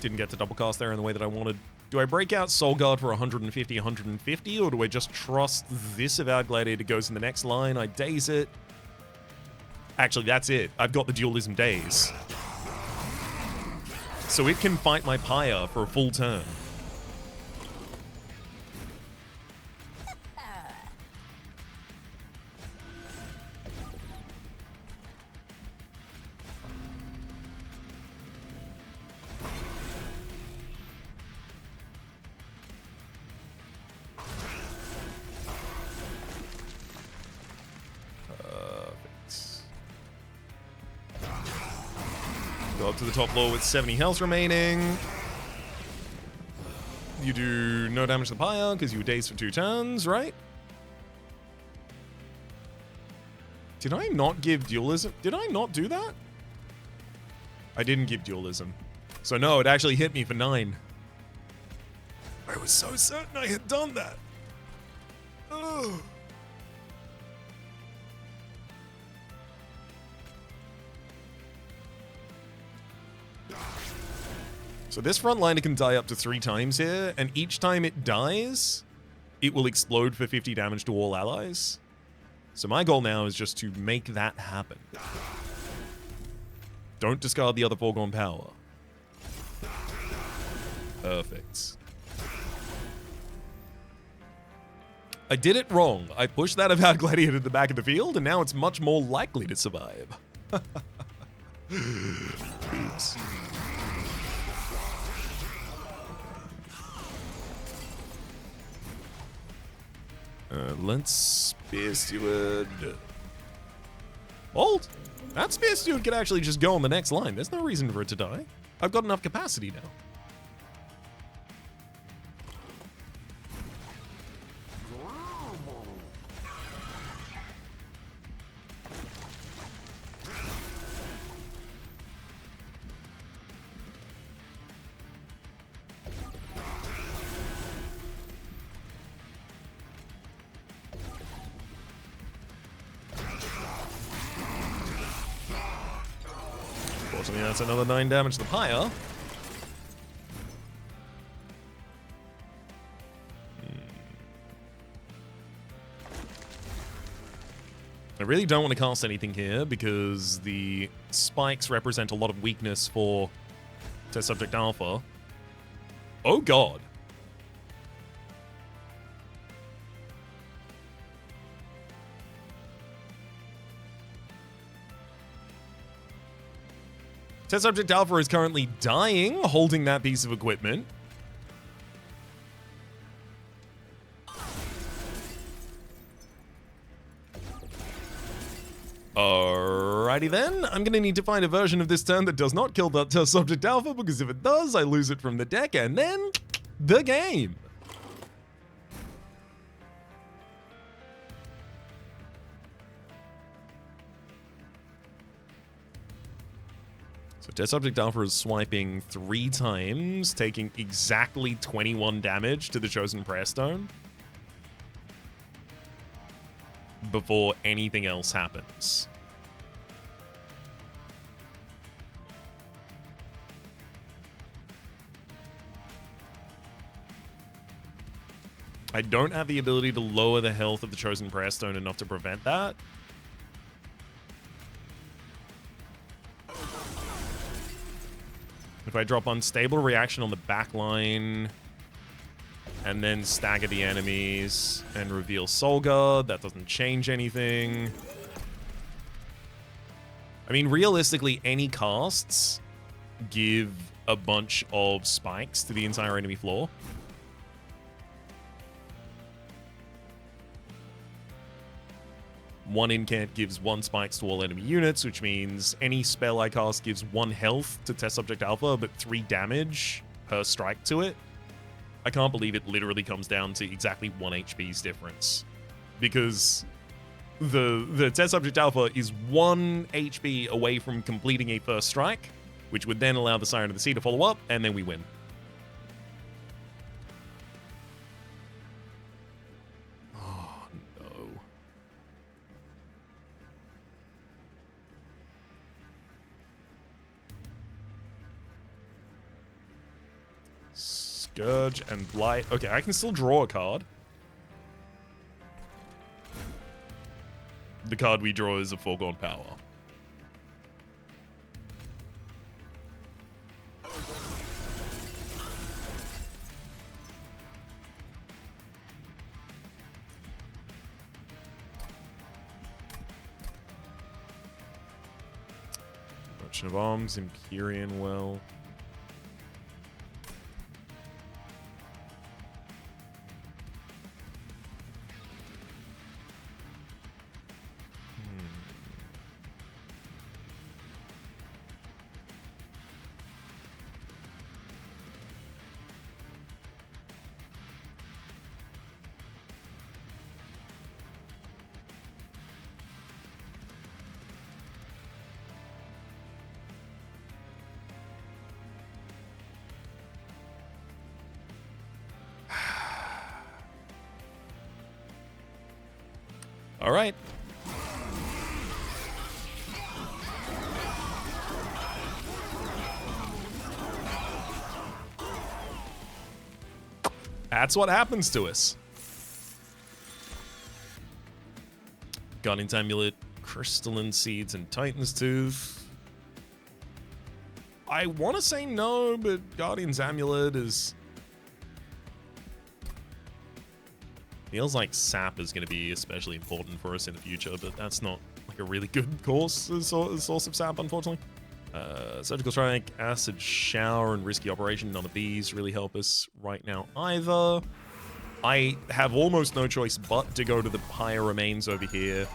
Didn't get to double cast there in the way that I wanted. Do I break out Soul Guard for 150, 150, or do I just trust this Avowed Gladiator goes in the next line? I daze it. Actually, that's it. I've got the Dualism Daze. So it can fight my Pyre for a full turn. Go up to the top floor with 70 health remaining. You do no damage to the Pyre because you were dazed for 2 turns, right? Did I not give Dualism? Did I not do that? I didn't give Dualism. So no, it actually hit me for 9. I was so certain I had done that. Ugh. So this frontliner can die up to 3 times here, and each time it dies, it will explode for 50 damage to all allies. So my goal now is just to make that happen. Don't discard the other foregone power. Perfect. I did it wrong. I pushed that Avowed Gladiator to the back of the field, and now it's much more likely to survive. Oops. Let's Spear Steward. Hold! That Spear Steward could actually just go on the next line. There's no reason for it to die. I've got enough capacity now. Unfortunately, that's another 9 damage to the Pyre. I really don't want to cast anything here because the spikes represent a lot of weakness for Test Subject Alpha. Oh god. Test Subject Alpha is currently dying, holding that piece of equipment. Alrighty then, I'm gonna need to find a version of this turn that does not kill that Test Subject Alpha, because if it does, I lose it from the deck, and then the game. So Test Subject Alpha is swiping 3 times, taking exactly 21 damage to the Chosen Prayer Stone before anything else happens. I don't have the ability to lower the health of the Chosen Prayer Stone enough to prevent that. If I drop Unstable Reaction on the back line and then stagger the enemies and reveal Soul Guard, that doesn't change anything. I mean, realistically, any casts give a bunch of spikes to the entire enemy floor. One incant gives 1 spikes to all enemy units, which means any spell I cast gives 1 health to Test Subject Alpha, but 3 damage per strike to it. I can't believe it literally comes down to exactly 1 HP's difference because the test subject alpha is 1 HP away from completing a first strike, which would then allow the Siren of the Sea to follow up, and then we win. Oh, no. Scourge and Blight. Okay, I can still draw a card. The card we draw is a foregone power. Merchant of Arms, Empyrean Well. All right. That's what happens to us. Guardian's Amulet, Crystalline Seeds, and Titan's Tooth. I want to say no, but Guardian's Amulet is... Feels like Sap is going to be especially important for us in the future, but that's not like a really good source of Sap, unfortunately. Surgical Strike, Acid Shower, and Risky Operation. None of these really help us right now either. I have almost no choice but to go to the higher remains over here.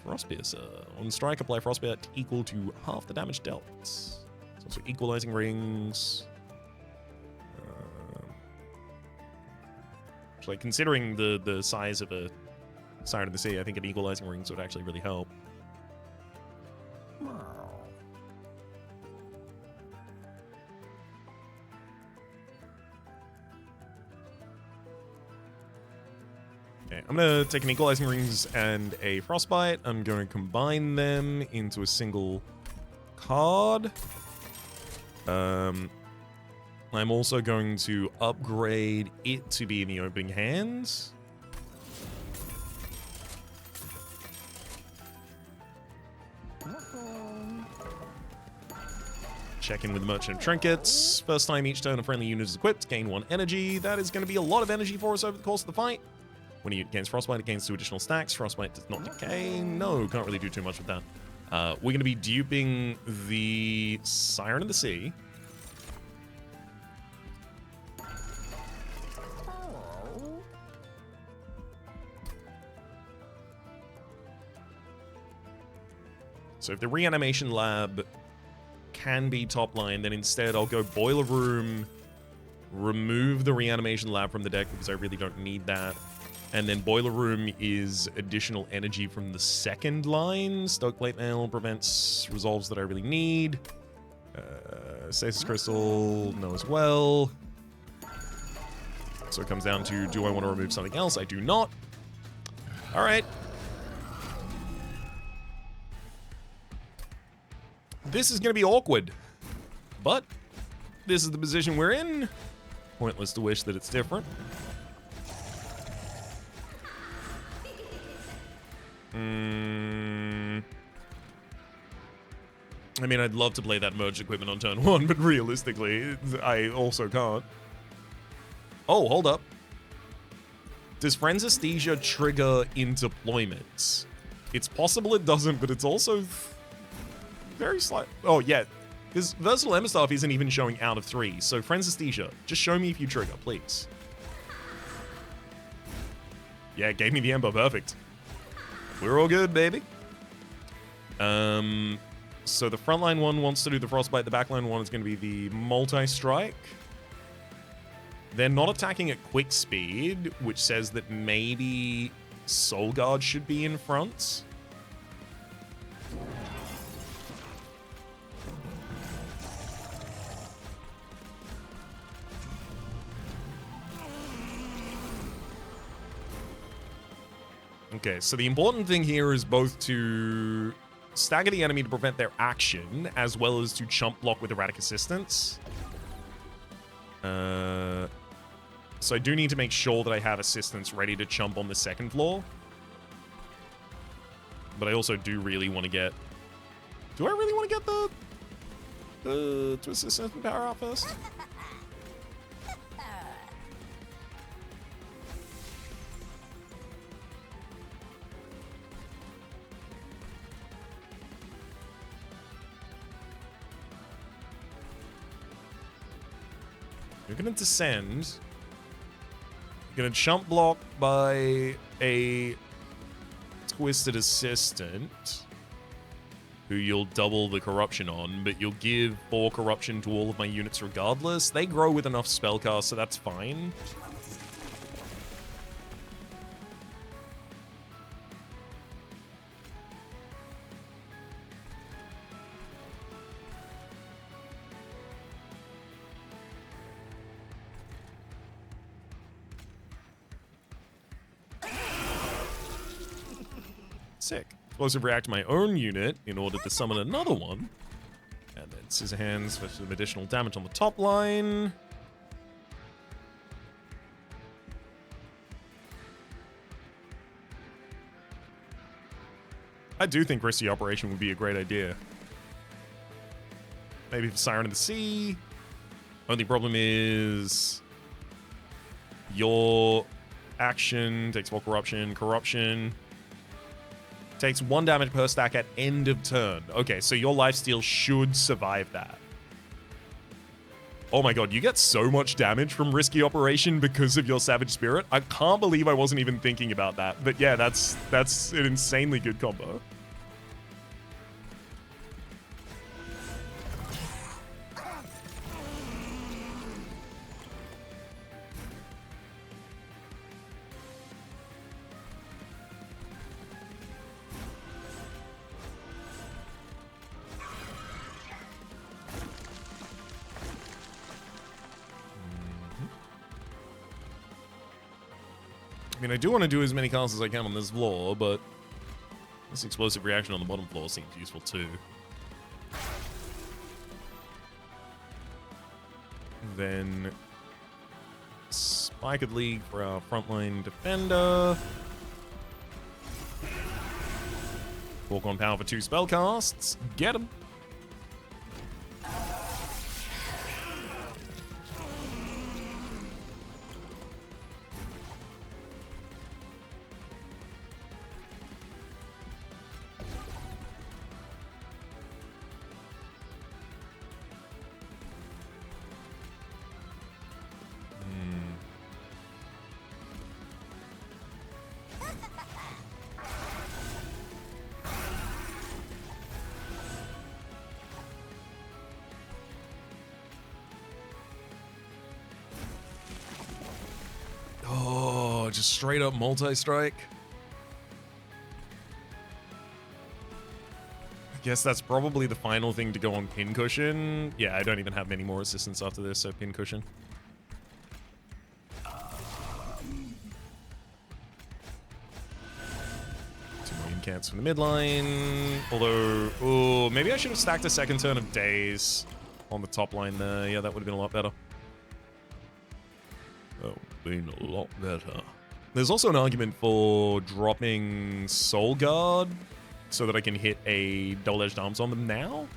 Frostpiercer. On strike, apply Frostbite equal to half the damage dealt. It's also Equalizing Rings. Like, considering the size of a Siren of the Sea, I think an Equalizing Rings would actually really help. Okay, I'm going to take an Equalizing Rings and a Frostbite. I'm going to combine them into a single card. I'm also going to upgrade it to be in the opening hands. Check in with the Merchant of Trinkets. First time each turn a friendly unit is equipped, gain 1 energy. That is going to be a lot of energy for us over the course of the fight. When you gains Frostbite, it gains 2 additional stacks. Frostbite does not decay. No, can't really do too much with that. We're going to be duping the Siren of the Sea. So if the Reanimation Lab can be top line, then instead I'll go Boiler Room, remove the Reanimation Lab from the deck because I really don't need that. And then Boiler Room is additional energy from the second line. Stokeplate Mail prevents resolves that I really need. Stasis Crystal, no as well. So it comes down to, do I want to remove something else? I do not. All right. This is going to be awkward, but this is the position we're in. Pointless to wish that it's different. I mean, I'd love to play that merged equipment on turn 1, but realistically, I also can't. Oh, hold up. Does Friend's Aesthesia trigger in deployments? It's possible it doesn't, but it's also very slight. Oh, yeah. Because Versatile Emberstaff isn't even showing out of 3, so Friend's Aesthesia, just show me if you trigger, please. Yeah, it gave me the Ember, perfect. We're all good, baby. So the frontline one wants to do the Frostbite, the backline one is going to be the multi-strike. They're not attacking at quick speed, which says that maybe Soul Guard should be in front. Okay, so the important thing here is both to stagger the enemy to prevent their action, as well as to chump block with erratic assistance. So I do need to make sure that I have assistance ready to chump on the second floor. But I also do really want to get... Do I really want to get the Twist Assistant power out first? You're going to descend. You're going to chump block by a Twisted Assistant, who you'll double the corruption on, but you'll give 4 corruption to all of my units regardless. They grow with enough spellcast, so that's fine. Sick. Explosive react to my own unit in order to summon another one. And then Scissor Hands for some additional damage on the top line. I do think Risky Operation would be a great idea. Maybe for Siren of the Sea. Only problem is your action takes 4 corruption. Corruption takes 1 damage per stack at end of turn. Okay, so your lifesteal should survive that. Oh my god, you get so much damage from Risky Operation because of your Savage Spirit. I can't believe I wasn't even thinking about that. But yeah, that's an insanely good combo. I mean, I do want to do as many casts as I can on this floor, but this explosive reaction on the bottom floor seems useful too. Then Spiked League for our frontline defender. Walk on power for 2 spell casts. Get him. Just straight up multi-strike. I guess that's probably the final thing to go on Pincushion. Yeah, I don't even have many more assistants after this, so Pincushion. 2 million cats from the midline. Although, oh, maybe I should have stacked a second turn of Days on the top line there. Yeah, that would have been a lot better. That would have been a lot better. There's also an argument for dropping Soul Guard so that I can hit a double-edged arms on them now.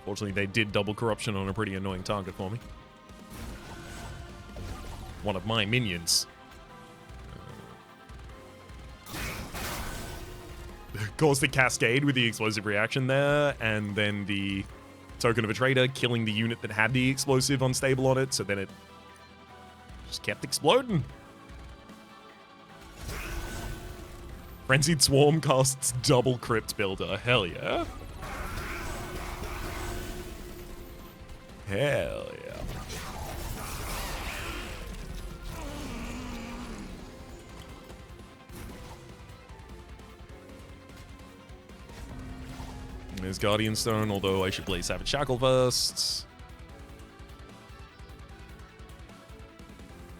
Fortunately, they did double corruption on a pretty annoying target for me. One of my minions. Caused the cascade with the explosive reaction there, and then the token of a traitor killing the unit that had the explosive unstable on it, so then it just kept exploding. Frenzied Swarm casts double Crypt Builder. Hell yeah. Hell yeah. There's Guardian Stone, although I should play Savage Shackle first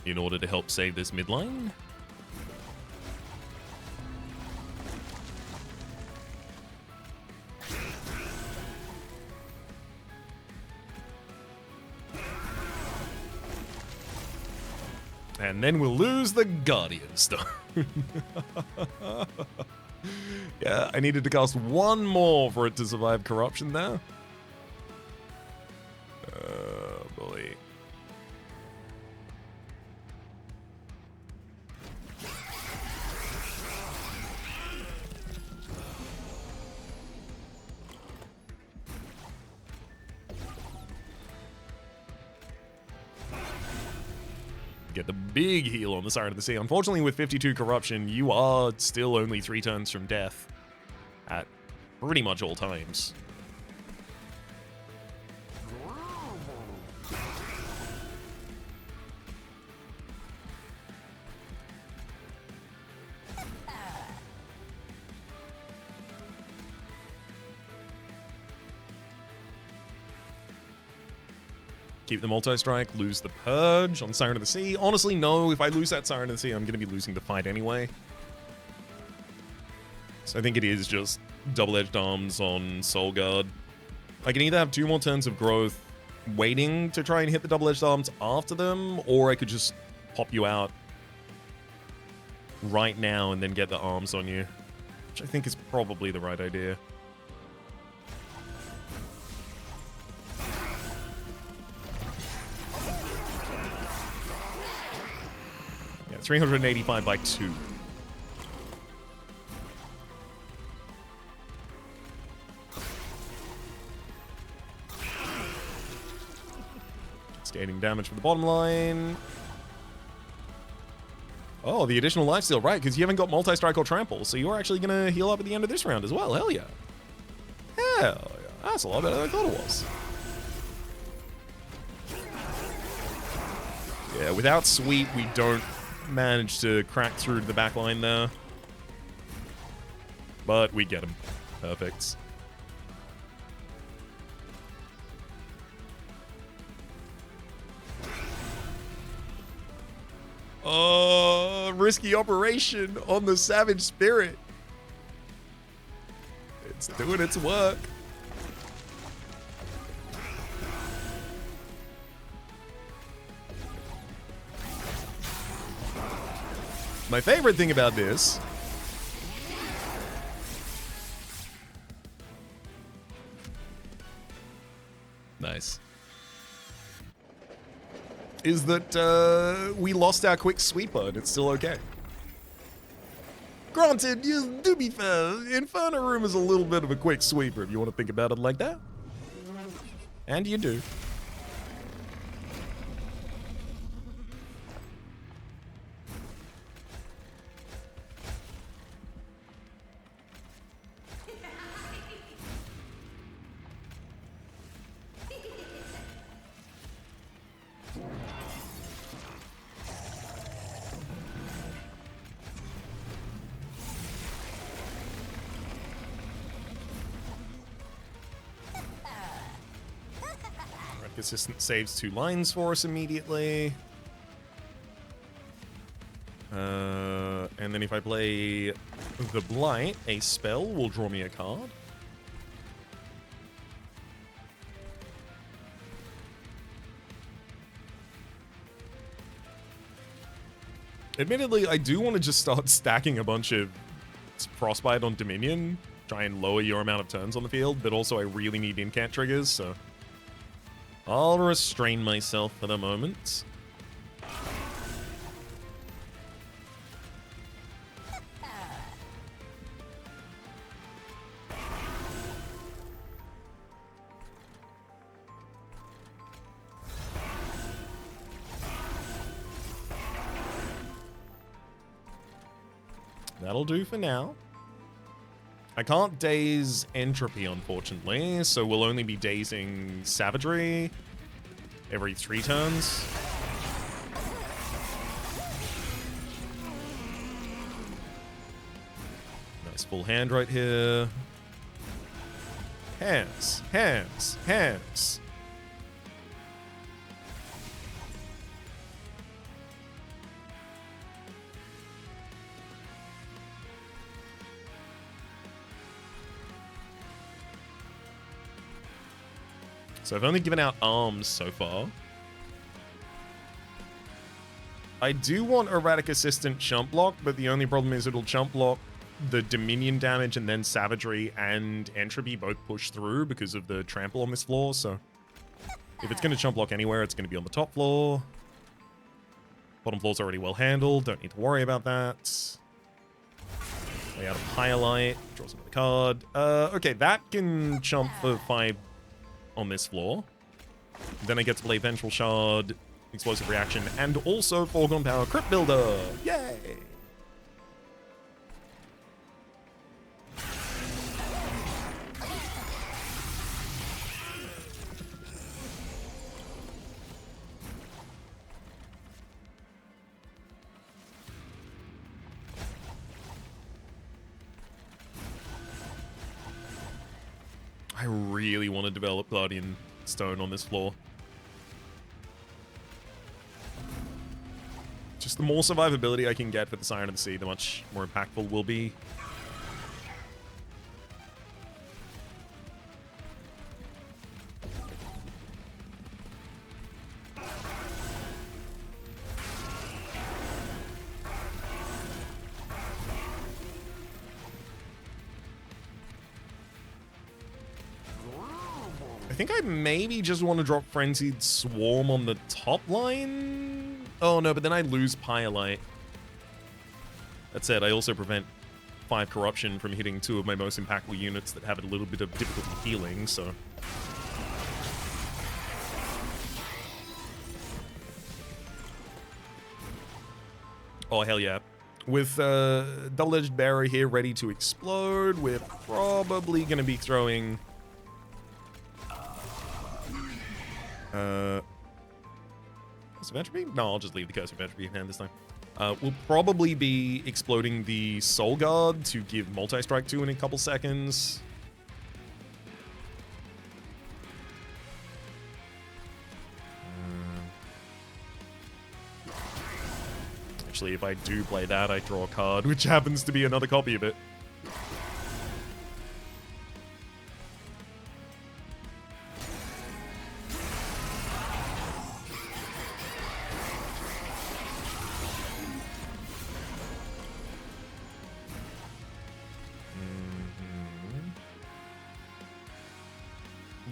in order to help save this midline. And then we'll lose the Guardian Stone. Yeah, I needed to cast one more for it to survive corruption there. Oh, boy. Get the big heal on the Siren of the Sea. Unfortunately, with 52 corruption, you are still only 3 turns from death at pretty much all times. Keep the multi-strike, lose the Purge on Siren of the Sea. Honestly, no, if I lose that Siren of the Sea, I'm going to be losing the fight anyway. So I think it is just double-edged arms on Soul Guard. I can either have 2 more turns of growth waiting to try and hit the double-edged arms after them, or I could just pop you out right now and then get the arms on you, which I think is probably the right idea. Yeah, 385 by 2. Gaining damage for the bottom line. Oh, the additional lifesteal, right, because you haven't got multi-strike or trample, so you're actually going to heal up at the end of this round as well. Hell yeah. Hell yeah. That's a lot better than I thought it was. Yeah, without Sweep, we don't manage to crack through to the back line there. But we get him. Perfect. Oh, risky operation on the Savage Spirit. It's doing its work. My favorite thing about this nice. Is that we lost our quick sweeper and it's still okay. Granted, you do be fair, Inferno Room is a little bit of a quick sweeper if you want to think about it like that. And you do. Assistant saves 2 lines for us immediately. And then if I play the Blight, a spell will draw me a card. Admittedly, I do want to just start stacking a bunch of Frostbite on Dominion, try and lower your amount of turns on the field, but also I really need incant triggers, so I'll restrain myself for the moment. That'll do for now. I can't daze Entropy, unfortunately, so we'll only be dazing Savagery every 3 turns. Nice full hand right here. Hands, hands, hands. So I've only given out arms so far. I do want Erratic Assistant chump block, but the only problem is it'll chump block the Dominion damage and then Savagery and Entropy both push through because of the trample on this floor, so if it's going to chump block anywhere, it's going to be on the top floor. Bottom floor's already well handled, don't need to worry about that. Way out of Highlight, draw some of the card. Okay, that can chump for 5 on this floor. Then I get to play Vengeful Shard, Explosive Reaction, and also Foregone Power Crypt Builder. Yay! I really want to develop Guardian Stone on this floor. Just the more survivability I can get for the Siren of the Sea, the much more impactful will be. I think I maybe just want to drop Frenzied Swarm on the top line. Oh no, but then I lose Pyrelite. That said, I also prevent 5 Corruption from hitting 2 of my most impactful units that have a little bit of difficulty healing, so... Oh, hell yeah. With Double-Edged Barrier here ready to explode, we're probably going to be throwing... Curse of Entropy? No, I'll just leave the Curse of Entropy in hand this time. We'll probably be exploding the Soul Guard to give Multi-Strike 2 in a couple seconds. Actually, if I do play that, I draw a card, which happens to be another copy of it.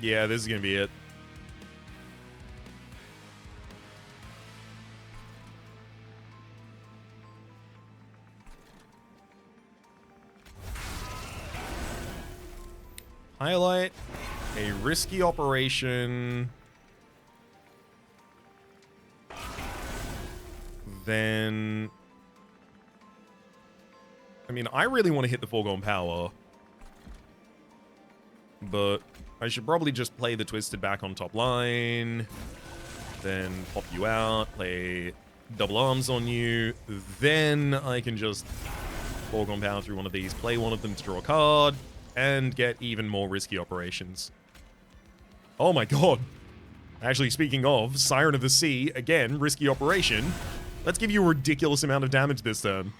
Yeah, this is gonna be it. Highlight, a risky operation. Then... I mean, I really want to hit the Foregone Power. But I should probably just play the Twisted back on top line. Then pop you out, play double arms on you. Then I can just Foregone Power through one of these, play one of them to draw a card, and get even more risky operations. Oh my god. Actually, speaking of, Siren of the Sea, again, risky operation. Let's give you a ridiculous amount of damage this turn.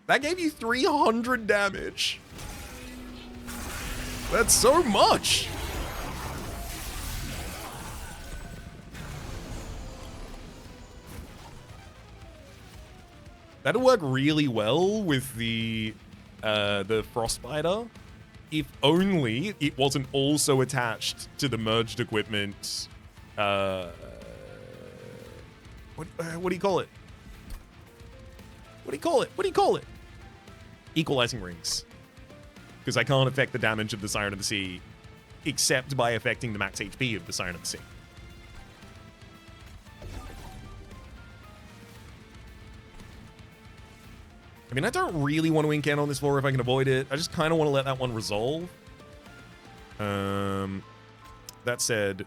That gave you 300 damage. That's so much! That'll work really well with the Frostbiter, if only it wasn't also attached to the merged equipment What do you call it? What do you call it? What do you call it? Equalizing rings. Because I can't affect the damage of the Siren of the Sea except by affecting the max HP of the Siren of the Sea. I mean, I don't really want to incant on this floor if I can avoid it. I just kind of want to let that one resolve. That said,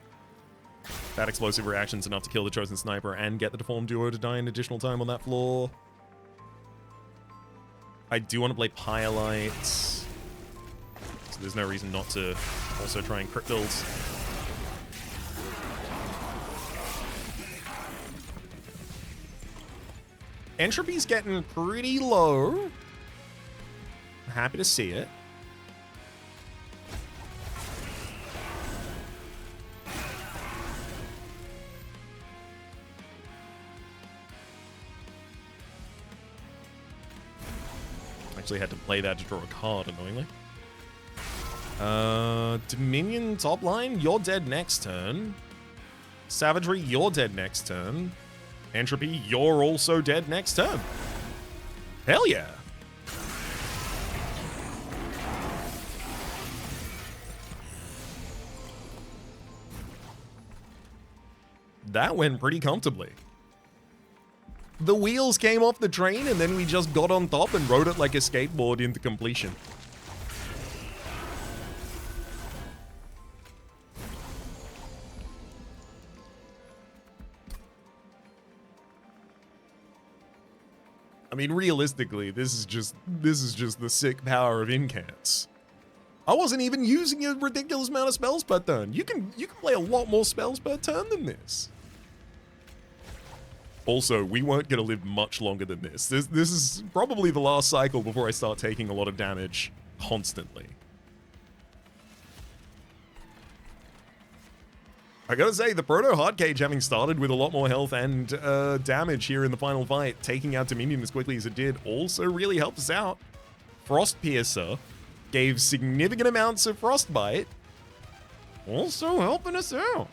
that explosive reaction's enough to kill the Chosen Sniper and get the Deformed Duo to die an additional time on that floor. I do want to play Pyolite, so there's no reason not to also try and crit builds. Entropy's getting pretty low. Happy to see it. Actually had to play that to draw a card, annoyingly. Dominion top line, you're dead next turn. Savagery, you're dead next turn. Entropy, you're also dead next turn. Hell yeah. That went pretty comfortably. The wheels came off the train and then we just got on top and rode it like a skateboard into completion. I mean, realistically, this is just the sick power of incants. I wasn't even using a ridiculous amount of spells per turn. You can play a lot more spells per turn than this. Also, we weren't going to live much longer than this. This is probably the last cycle before I start taking a lot of damage constantly. I gotta say, the Proto Heartcage having started with a lot more health and damage here in the final fight, taking out Dominion as quickly as it did, also really helped us out. Frost Piercer gave significant amounts of Frostbite, also helping us out.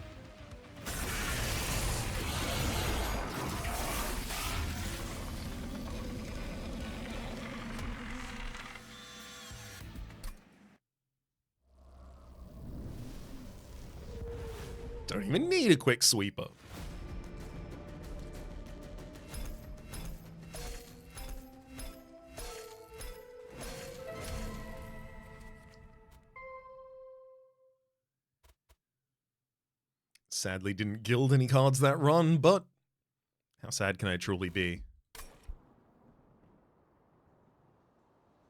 Don't even need a quick sweeper. Sadly didn't gild any cards that run, but how sad can I truly be?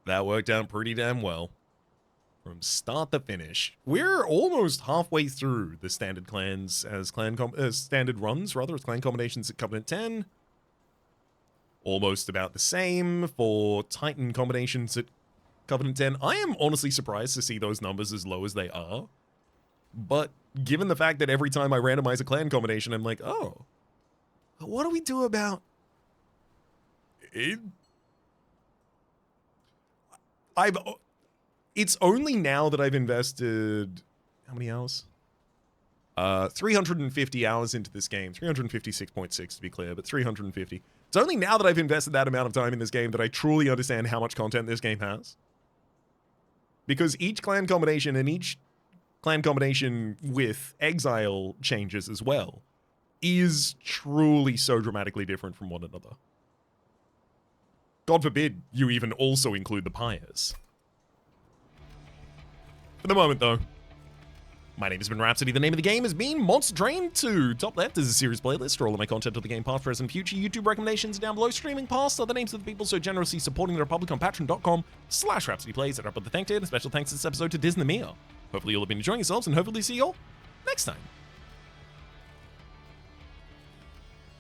That worked out pretty damn well. From start to finish. We're almost halfway through the standard clans as standard runs, rather, as clan combinations at Covenant 10. Almost about the same for Titan combinations at Covenant 10. I am honestly surprised to see those numbers as low as they are. But given the fact that every time I randomize a clan combination, I'm like, oh, what do we do about it? It's only now that I've invested, how many hours? 350 hours into this game. 356.6 to be clear, but 350. It's only now that I've invested that amount of time in this game that I truly understand how much content this game has. Because each clan combination and each clan combination with exile changes as well is truly so dramatically different from one another. God forbid you even also include the pyres. For the moment, though, my name has been Rhapsody. The name of the game has been Monster Train 2. Top left is a series playlist for all of my content of the game, past, present, future. YouTube recommendations down below. Streaming past are the names of the people so generously supporting the Republic on patreon.com/RhapsodyPlays. I'd up with the thank you and a special thanks this episode to Disney Mia. Hopefully you'll have been enjoying yourselves and hopefully see you all next time.